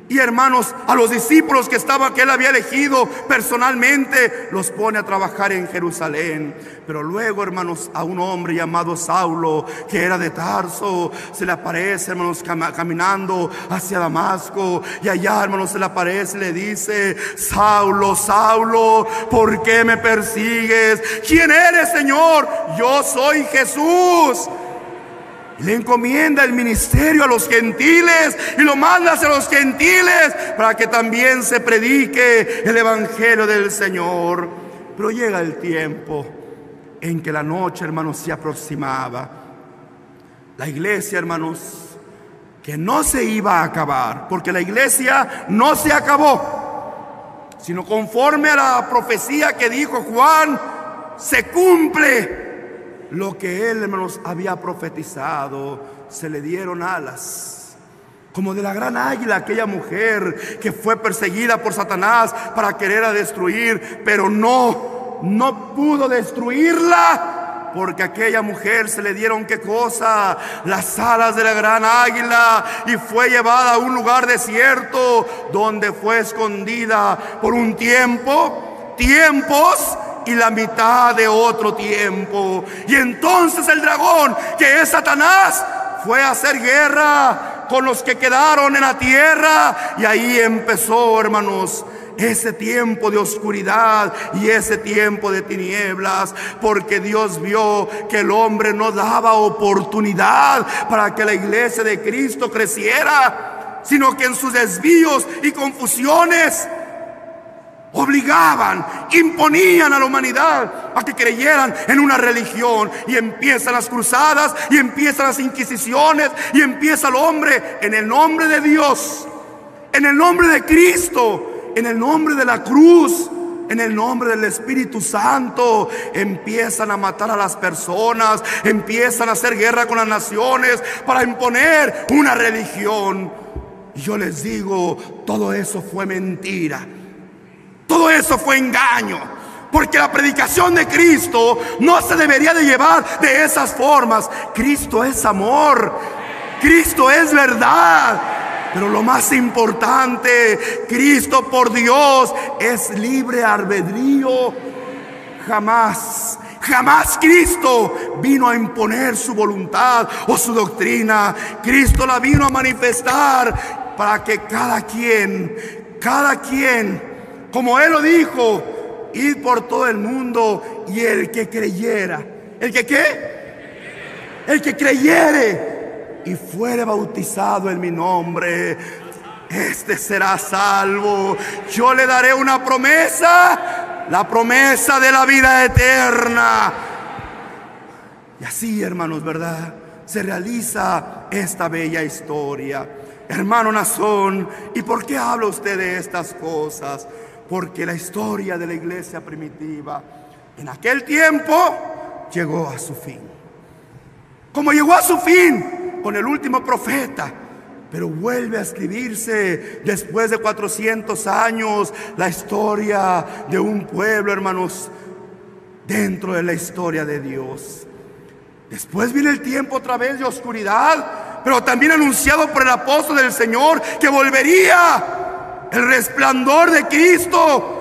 Y hermanos, a los discípulos que él había elegido personalmente, los pone a trabajar en Jerusalén. Pero luego, hermanos, a un hombre llamado Saulo, que era de Tarso, se le aparece, hermanos, caminando hacia Damasco. Y allá, hermanos, se le aparece y le dice: Saulo, Saulo, ¿por qué me persigues? ¿Quién eres, Señor? Yo soy Jesús. Le encomienda el ministerio a los gentiles y lo manda hacia los gentiles para que también se predique el evangelio del Señor. Pero llega el tiempo en que la noche, hermanos, se aproximaba. La iglesia, hermanos, que no se iba a acabar, porque la iglesia no se acabó, sino conforme a la profecía que dijo Juan, se cumple lo que él, hermanos, había profetizado. Se le dieron alas como de la gran águila, aquella mujer que fue perseguida por Satanás para querer a destruir, pero no pudo destruirla, porque a aquella mujer se le dieron, ¿qué cosa? Las alas de la gran águila, y fue llevada a un lugar desierto, donde fue escondida por un tiempo, tiempos y la mitad de otro tiempo. Y entonces el dragón, que es Satanás, fue a hacer guerra con los que quedaron en la tierra, y ahí empezó, hermanos, ese tiempo de oscuridad y ese tiempo de tinieblas, porque Dios vio que el hombre no daba oportunidad para que la iglesia de Cristo creciera, sino que en sus desvíos y confusiones obligaban, imponían a la humanidad a que creyeran en una religión, y empiezan las cruzadas, y empiezan las inquisiciones, y empieza el hombre, en el nombre de Dios, en el nombre de Cristo, en el nombre de la cruz, en el nombre del Espíritu Santo, empiezan a matar a las personas, empiezan a hacer guerra con las naciones para imponer una religión. Y yo les digo, todo eso fue mentira, todo eso fue engaño, porque la predicación de Cristo no se debería de llevar de esas formas. Cristo es amor, Cristo es verdad, pero lo más importante, Cristo por Dios es libre albedrío. Jamás Cristo vino a imponer su voluntad o su doctrina. Cristo la vino a manifestar para que cada quien, como Él lo dijo, ir por todo el mundo, y el que creyera, ¿el que qué? El que creyere y fuere bautizado en mi nombre, este será salvo. Yo le daré una promesa, la promesa de la vida eterna. Y así, hermanos, ¿verdad? Se realiza esta bella historia. Hermano Nazón, ¿y por qué habla usted de estas cosas? Porque la historia de la iglesia primitiva en aquel tiempo llegó a su fin, como llegó a su fin con el último profeta, pero vuelve a escribirse después de 400 años la historia de un pueblo, hermanos, dentro de la historia de Dios. Después viene el tiempo otra vez de oscuridad, pero también anunciado por el apóstol del Señor, que volvería el resplandor de Cristo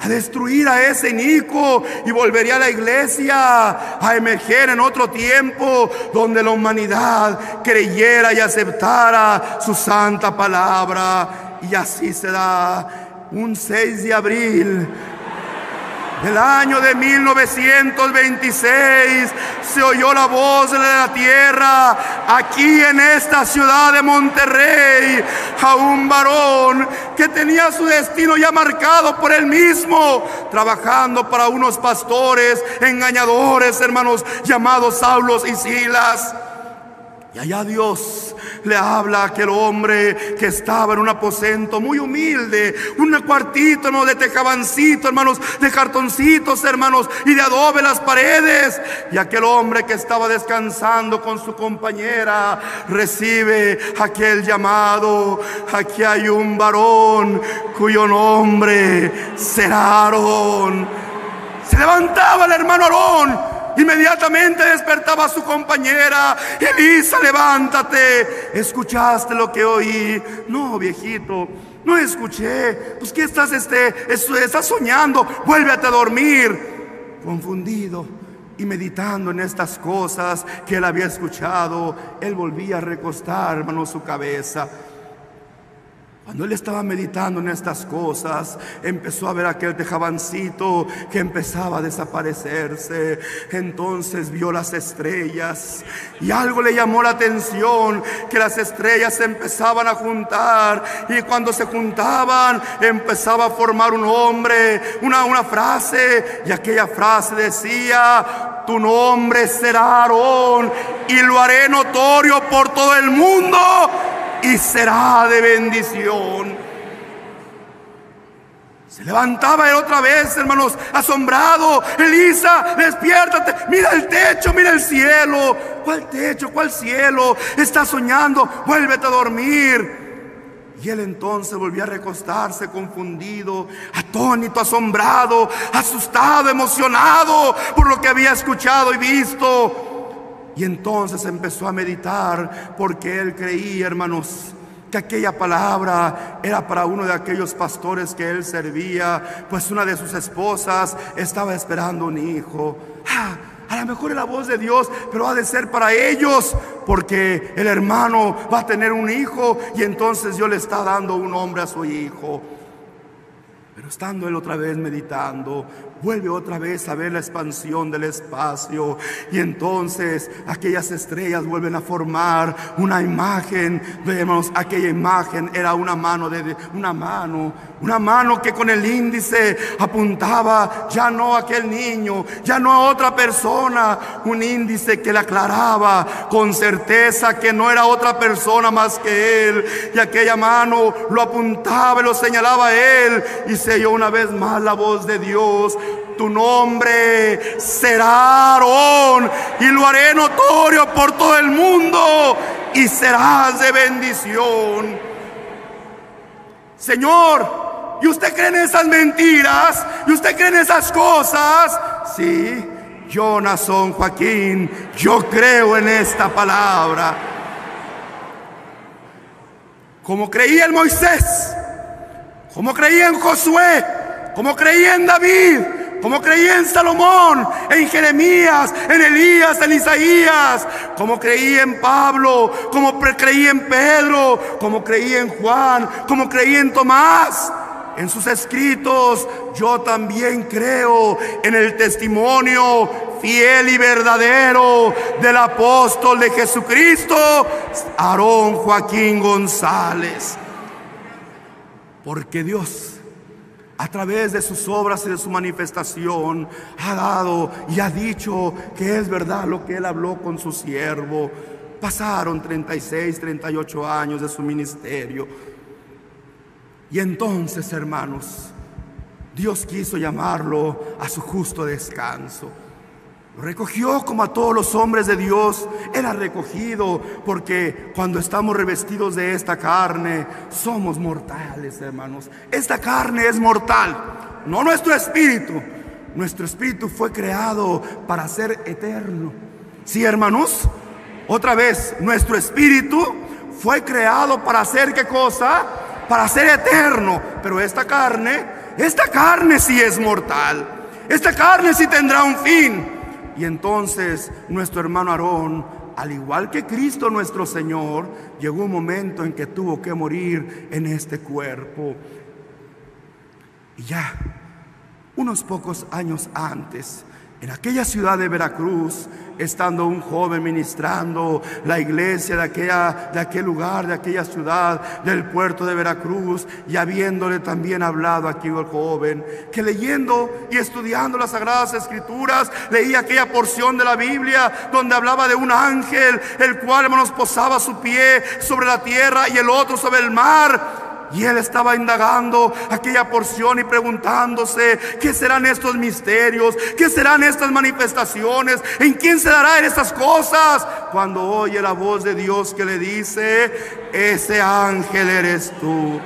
a destruir a ese inicuo, y volvería la iglesia a emerger en otro tiempo donde la humanidad creyera y aceptara su santa palabra. Y así se da un 6 de abril del año de 1926, se oyó la voz de la tierra, aquí en esta ciudad de Monterrey, a un varón que tenía su destino ya marcado por él mismo, trabajando para unos pastores engañadores, hermanos, llamados Saulo y Silas. Y allá Dios le habla a aquel hombre que estaba en un aposento muy humilde, un cuartito, hermanos, de tejabancito, hermanos, de cartoncitos, hermanos, y de adobe las paredes. Y aquel hombre que estaba descansando con su compañera recibe aquel llamado: aquí hay un varón cuyo nombre será Aarón. Se levantaba el hermano Aarón. Inmediatamente despertaba a su compañera: Elisa, levántate. ¿Escuchaste lo que oí? No, viejito, no escuché. Pues ¿qué estás soñando? Vuélvete a dormir. Confundido y meditando en estas cosas que él había escuchado, él volvía a recostar, hermano, su cabeza. Cuando él estaba meditando en estas cosas, empezó a ver aquel tejabancito que empezaba a desaparecerse. Entonces vio las estrellas, y algo le llamó la atención, que las estrellas se empezaban a juntar, y cuando se juntaban empezaba a formar un hombre, una frase, y aquella frase decía: tu nombre será Aarón, y lo haré notorio por todo el mundo, y será de bendición. Se levantaba él otra vez, hermanos, asombrado. Elisa, despiértate, mira el techo, mira el cielo. ¿Cuál techo? ¿Cuál cielo? Estás soñando, vuélvete a dormir. Y él entonces volvió a recostarse confundido, atónito, asombrado, asustado, emocionado por lo que había escuchado y visto. Y entonces empezó a meditar, porque él creía, hermanos, que aquella palabra era para uno de aquellos pastores que él servía, pues una de sus esposas estaba esperando un hijo. A lo mejor es la voz de Dios, pero ha de ser para ellos, porque el hermano va a tener un hijo y entonces Dios le está dando un nombre a su hijo. Pero estando él otra vez meditando, vuelve otra vez a ver la expansión del espacio, y entonces aquellas estrellas vuelven a formar una imagen. Vemos, aquella imagen era una mano que con el índice apuntaba ya no a aquel niño, ya no a otra persona, un índice que le aclaraba con certeza que no era otra persona más que él, y aquella mano lo apuntaba y lo señalaba a él, y se oyó una vez más la voz de Dios: tu nombre será Aarón, y lo haré notorio por todo el mundo, y serás de bendición. Señor, ¿y usted cree en esas mentiras? ¿Y usted cree en esas cosas? Sí, yo, Nazón Joaquín, yo creo en esta palabra. Como creía en Moisés, como creía en Josué, como creía en David, como creía en Salomón, en Jeremías, en Elías, en Isaías, como creía en Pablo, como creía en Pedro, como creía en Juan, como creía en Tomás, en sus escritos, yo también creo en el testimonio fiel y verdadero del apóstol de Jesucristo, Aarón Joaquín González. Porque Dios, a través de sus obras y de su manifestación, ha dado y ha dicho que es verdad lo que él habló con su siervo. Pasaron 36, 38 años de su ministerio. Y entonces, hermanos, Dios quiso llamarlo a su justo descanso. Lo recogió como a todos los hombres de Dios. Él ha recogido, porque cuando estamos revestidos de esta carne, somos mortales, hermanos. Esta carne es mortal, no nuestro espíritu. Nuestro espíritu fue creado para ser eterno. Sí, hermanos, otra vez, nuestro espíritu fue creado para hacer ¿qué cosa? Para ser eterno. Pero esta carne sí es mortal. Esta carne sí tendrá un fin. Y entonces nuestro hermano Aarón, al igual que Cristo nuestro Señor, llegó un momento en que tuvo que morir en este cuerpo. Y ya unos pocos años antes, en aquella ciudad de Veracruz, estando un joven ministrando la iglesia de aquel lugar, de aquella ciudad, del puerto de Veracruz, y habiéndole también hablado aquí al joven, que leyendo y estudiando las Sagradas Escrituras, leía aquella porción de la Biblia donde hablaba de un ángel, el cual, hermanos, posaba su pie sobre la tierra y el otro sobre el mar. Y él estaba indagando aquella porción y preguntándose: ¿qué serán estos misterios? ¿Qué serán estas manifestaciones? ¿En quién se darán estas cosas? Cuando oye la voz de Dios que le dice: ese ángel eres tú.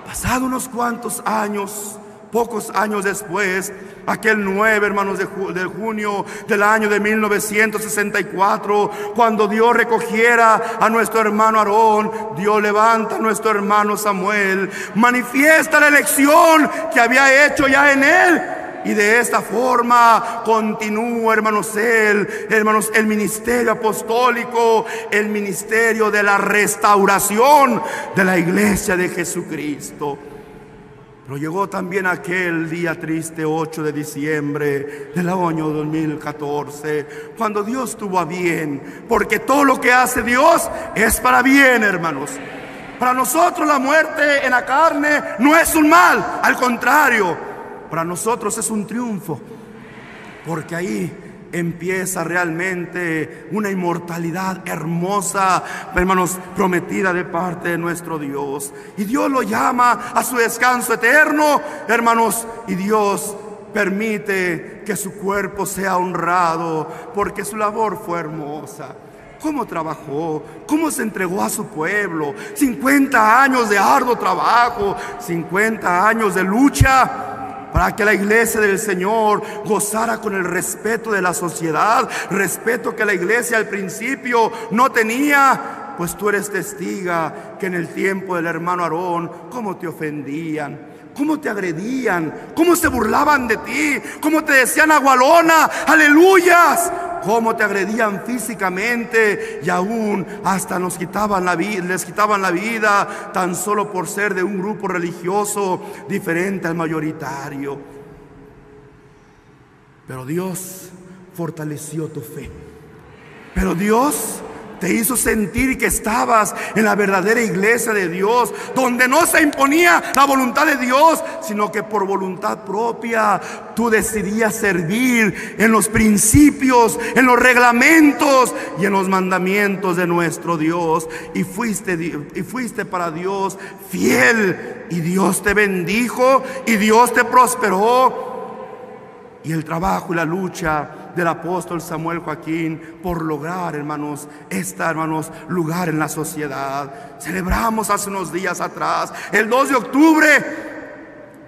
Pasado unos cuantos años, pocos años después, aquel 9, hermanos, de junio del año de 1964, cuando Dios recogiera a nuestro hermano Aarón, Dios levanta a nuestro hermano Samuel, manifiesta la elección que había hecho ya en él, y de esta forma continúa, hermanos, el ministerio apostólico, el ministerio de la restauración de la iglesia de Jesucristo. Pero llegó también aquel día triste, 8 de diciembre del año 2014, cuando Dios tuvo a bien, porque todo lo que hace Dios es para bien, hermanos. Para nosotros la muerte en la carne no es un mal, al contrario, para nosotros es un triunfo, porque ahí empieza realmente una inmortalidad hermosa, hermanos, prometida de parte de nuestro Dios. Y Dios lo llama a su descanso eterno, hermanos, y Dios permite que su cuerpo sea honrado, porque su labor fue hermosa. Cómo trabajó, cómo se entregó a su pueblo, 50 años de arduo trabajo, 50 años de lucha, para que la iglesia del Señor gozara con el respeto de la sociedad, respeto que la iglesia al principio no tenía. Pues tú eres testiga que en el tiempo del hermano Aarón, cómo te ofendían, cómo te agredían, cómo se burlaban de ti, cómo te decían agualona, aleluyas, cómo te agredían físicamente, y aún hasta les quitaban la vida tan solo por ser de un grupo religioso diferente al mayoritario. Pero Dios fortaleció tu fe. Pero Dios te hizo sentir que estabas en la verdadera iglesia de Dios, donde no se imponía la voluntad de Dios, sino que por voluntad propia tú decidías servir en los principios, en los reglamentos y en los mandamientos de nuestro Dios. Y fuiste para Dios fiel, y Dios te bendijo y Dios te prosperó. Y el trabajo y la lucha del apóstol Samuel Joaquín por lograr, hermanos, lugar en la sociedad. Celebramos hace unos días atrás, el 2 de octubre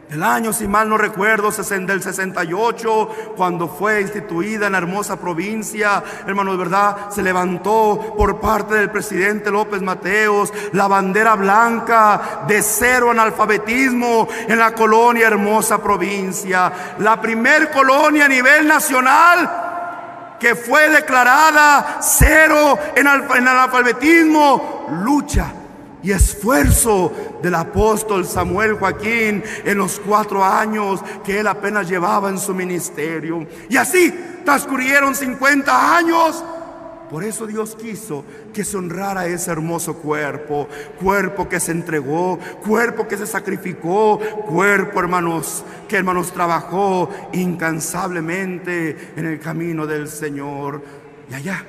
del año, si mal no recuerdo, del 68, cuando fue instituida en la hermosa provincia, hermanos, ¿verdad? Se levantó por parte del presidente López Mateos la bandera blanca de cero analfabetismo en la colonia hermosa provincia, la primer colonia a nivel nacional que fue declarada cero en analfabetismo. Lucha y esfuerzo del apóstol Samuel Joaquín en los 4 años que él apenas llevaba en su ministerio. Y así transcurrieron 50 años. Por eso Dios quiso que se honrara ese hermoso cuerpo que se entregó, cuerpo que se sacrificó, cuerpo, hermanos, que trabajó incansablemente en el camino del Señor. Y allá,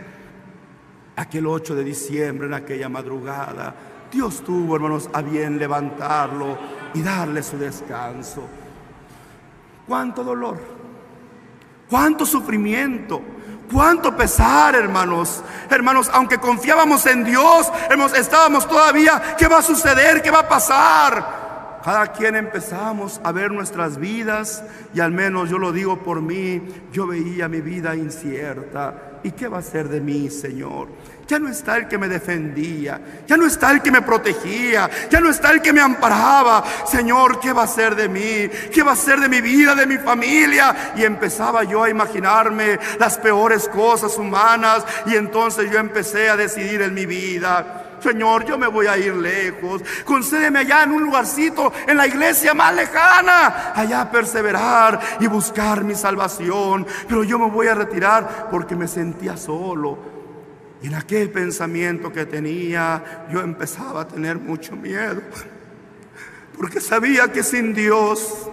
aquel 8 de diciembre, en aquella madrugada, Dios tuvo, hermanos, a bien levantarlo y darle su descanso. Cuánto dolor, cuánto sufrimiento, cuánto pesar, hermanos. Aunque confiábamos en Dios, estábamos todavía, ¿qué va a suceder? ¿Qué va a pasar? Cada quien empezamos a ver nuestras vidas, y al menos yo lo digo por mí, yo veía mi vida incierta. ¿Y qué va a ser de mí, Señor? Ya no está el que me defendía, ya no está el que me protegía, ya no está el que me amparaba. Señor, ¿qué va a ser de mí? ¿Qué va a ser de mi vida, de mi familia? Y empezaba yo a imaginarme las peores cosas humanas, y entonces yo empecé a decidir en mi vida: Señor, yo me voy a ir lejos, concédeme allá en un lugarcito, en la iglesia más lejana, allá perseverar y buscar mi salvación. Pero yo me voy a retirar porque me sentía solo. Y en aquel pensamiento que tenía, yo empezaba a tener mucho miedo, porque sabía que sin Dios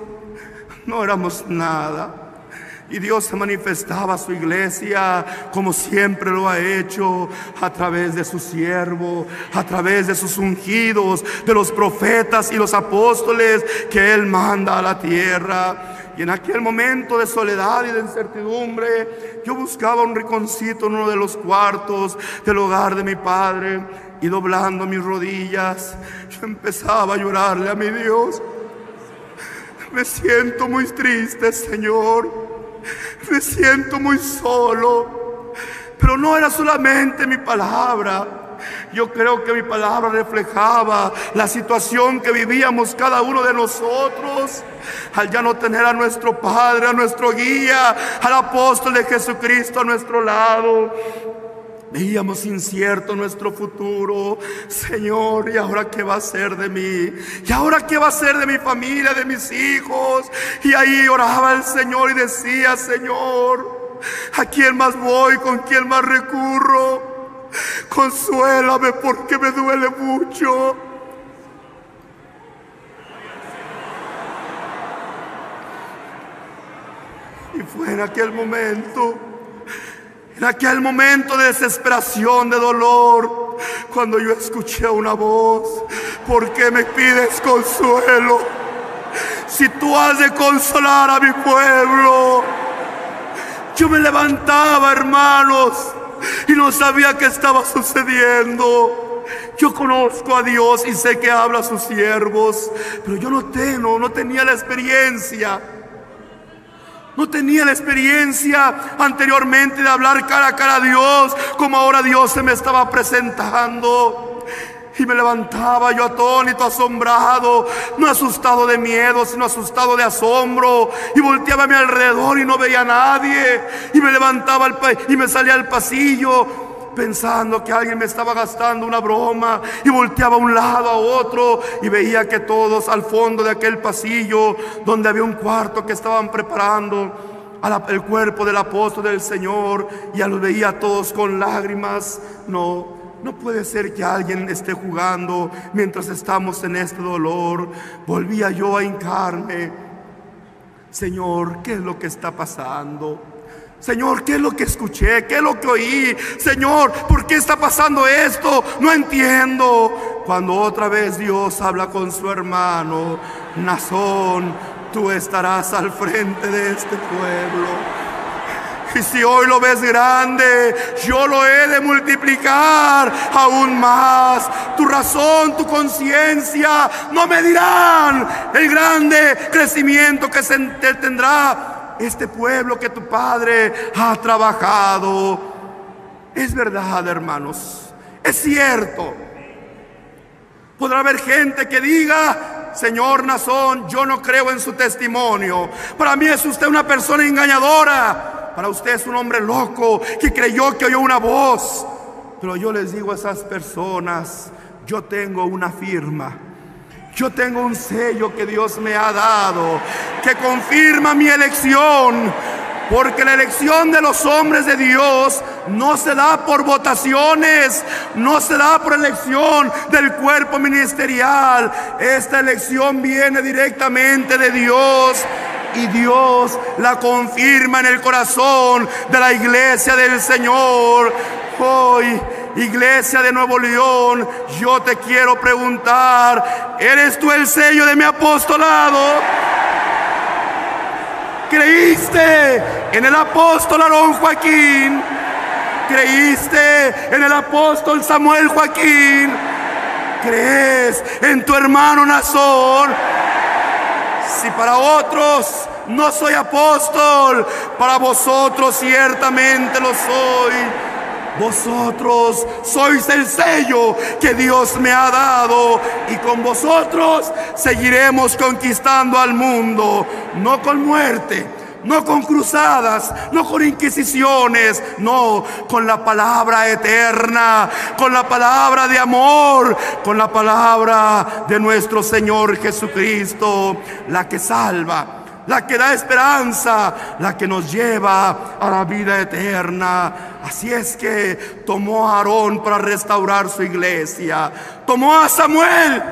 no éramos nada. Y Dios se manifestaba a su iglesia como siempre lo ha hecho, a través de su siervo, a través de sus ungidos, de los profetas y los apóstoles que Él manda a la tierra. Y en aquel momento de soledad y de incertidumbre, yo buscaba un rinconcito en uno de los cuartos del hogar de mi padre, y doblando mis rodillas, yo empezaba a llorarle a mi Dios: me siento muy triste, Señor. Me siento muy solo. Pero no era solamente mi palabra. Yo creo que mi palabra reflejaba la situación que vivíamos cada uno de nosotros, al ya no tener a nuestro Padre, a nuestro guía, al apóstol de Jesucristo a nuestro lado. Veíamos incierto nuestro futuro. Señor, ¿y ahora qué va a ser de mí? ¿Y ahora qué va a ser de mi familia, de mis hijos? Y ahí oraba el Señor y decía: Señor, ¿a quién más voy? ¿Con quién más recurro? Consuélame, porque me duele mucho. Y fue en aquel momento En aquel momento de desesperación, de dolor, cuando yo escuché una voz: ¿por qué me pides consuelo? Si tú has de consolar a mi pueblo. Yo me levantaba, hermanos, y no sabía qué estaba sucediendo. Yo conozco a Dios y sé que habla a sus siervos, pero yo no tenía la experiencia. No tenía la experiencia anteriormente de hablar cara a cara a Dios, como ahora Dios se me estaba presentando. Y me levantaba yo atónito, asombrado, no asustado de miedo, sino asustado de asombro. Y volteaba a mi alrededor y no veía a nadie. Y me levantaba y me salía al pasillo pensando que alguien me estaba gastando una broma, y volteaba a un lado, a otro, y veía que todos al fondo de aquel pasillo, donde había un cuarto que estaban preparando el cuerpo del apóstol del Señor, ya los veía todos con lágrimas. No puede ser que alguien esté jugando mientras estamos en este dolor. Volvía yo a hincarme: Señor, ¿qué es lo que está pasando? Señor, ¿qué es lo que escuché? ¿Qué es lo que oí? Señor, ¿por qué está pasando esto? No entiendo. Cuando otra vez Dios habla con su hermano: Nazón, tú estarás al frente de este pueblo. Y si hoy lo ves grande, yo lo he de multiplicar aún más. Tu razón, tu conciencia no me dirán el grande crecimiento que se tendrá este pueblo que tu Padre ha trabajado. Es verdad, hermanos, es cierto. Podrá haber gente que diga: Señor Nazón, yo no creo en su testimonio. Para mí es usted una persona engañadora. Para usted es un hombre loco que creyó que oyó una voz. Pero yo les digo a esas personas: yo tengo una firma, yo tengo un sello que Dios me ha dado, que confirma mi elección. Porque la elección de los hombres de Dios no se da por votaciones, no se da por elección del cuerpo ministerial. Esta elección viene directamente de Dios, y Dios la confirma en el corazón de la iglesia del Señor. Hoy, iglesia de Nuevo León, yo te quiero preguntar: ¿eres tú el sello de mi apostolado? ¿Creíste en el apóstol Aarón Joaquín? ¿Creíste en el apóstol Samuel Joaquín? ¿Crees en tu hermano Nazón? Si para otros no soy apóstol, para vosotros ciertamente lo soy. Vosotros sois el sello que Dios me ha dado, y con vosotros seguiremos conquistando al mundo, no con muerte, no con cruzadas, no con inquisiciones, no, con la palabra eterna, con la palabra de amor, con la palabra de nuestro Señor Jesucristo, la que salva, la que da esperanza, la que nos lleva a la vida eterna. Así es que tomó a Aarón para restaurar su iglesia, tomó a Samuel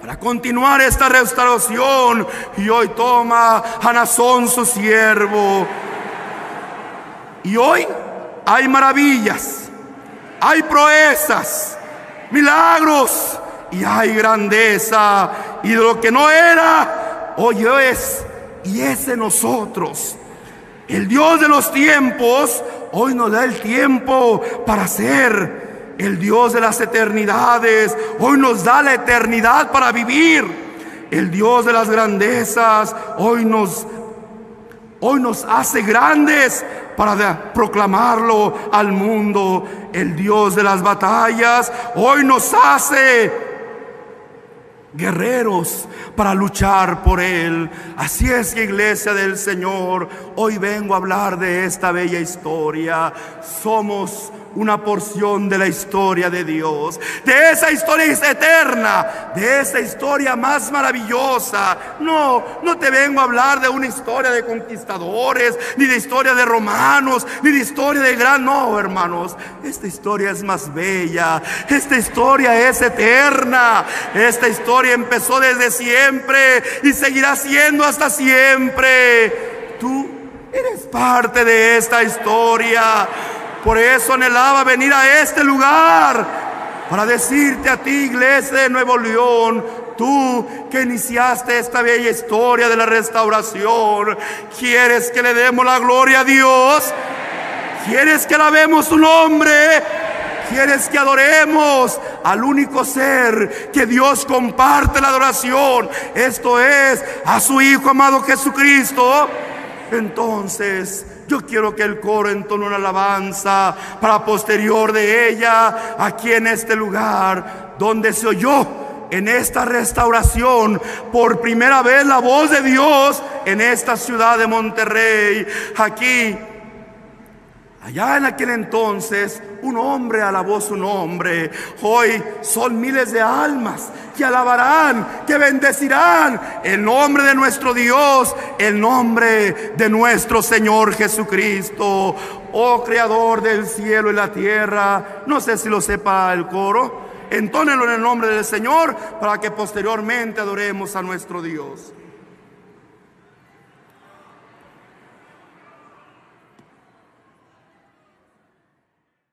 para continuar esta restauración, y hoy toma a Nazón su siervo. Y hoy hay maravillas, hay proezas, milagros, y hay grandeza, y de lo que no era, hoy es, y es en nosotros. El Dios de los tiempos hoy nos da el tiempo para ser. El Dios de las eternidades hoy nos da la eternidad para vivir. El Dios de las grandezas hoy nos hace grandes para proclamarlo al mundo. El Dios de las batallas hoy nos hace guerreros para luchar por Él. Así es que, iglesia del Señor, hoy vengo a hablar de esta bella historia. Somos una porción de la historia de Dios, de esa historia eterna, de esa historia más maravillosa. No te vengo a hablar de una historia de conquistadores, ni de historia de romanos, ni de historia de no, hermanos, esta historia es más bella, esta historia es eterna, esta historia empezó desde siempre y seguirá siendo hasta siempre. Tú Eres parte de esta historia. Por eso anhelaba venir a este lugar, para decirte a ti, iglesia de Nuevo León, tú que iniciaste esta bella historia de la restauración, ¿quieres que le demos la gloria a Dios? ¿Quieres que alabemos su nombre? ¿Quieres que adoremos al único ser que Dios comparte la adoración? Esto es, a su Hijo amado Jesucristo. Entonces, yo quiero que el coro entone una alabanza para posterior de ella, aquí en este lugar, donde se oyó en esta restauración por primera vez la voz de Dios en esta ciudad de Monterrey. Aquí, allá en aquel entonces, un hombre alabó su nombre. Hoy son miles de almas que alabarán, que bendecirán el nombre de nuestro Dios, el nombre de nuestro Señor Jesucristo. Oh Creador del cielo y la tierra. No sé si lo sepa el coro. Entónenlo en el nombre del Señor para que posteriormente adoremos a nuestro Dios.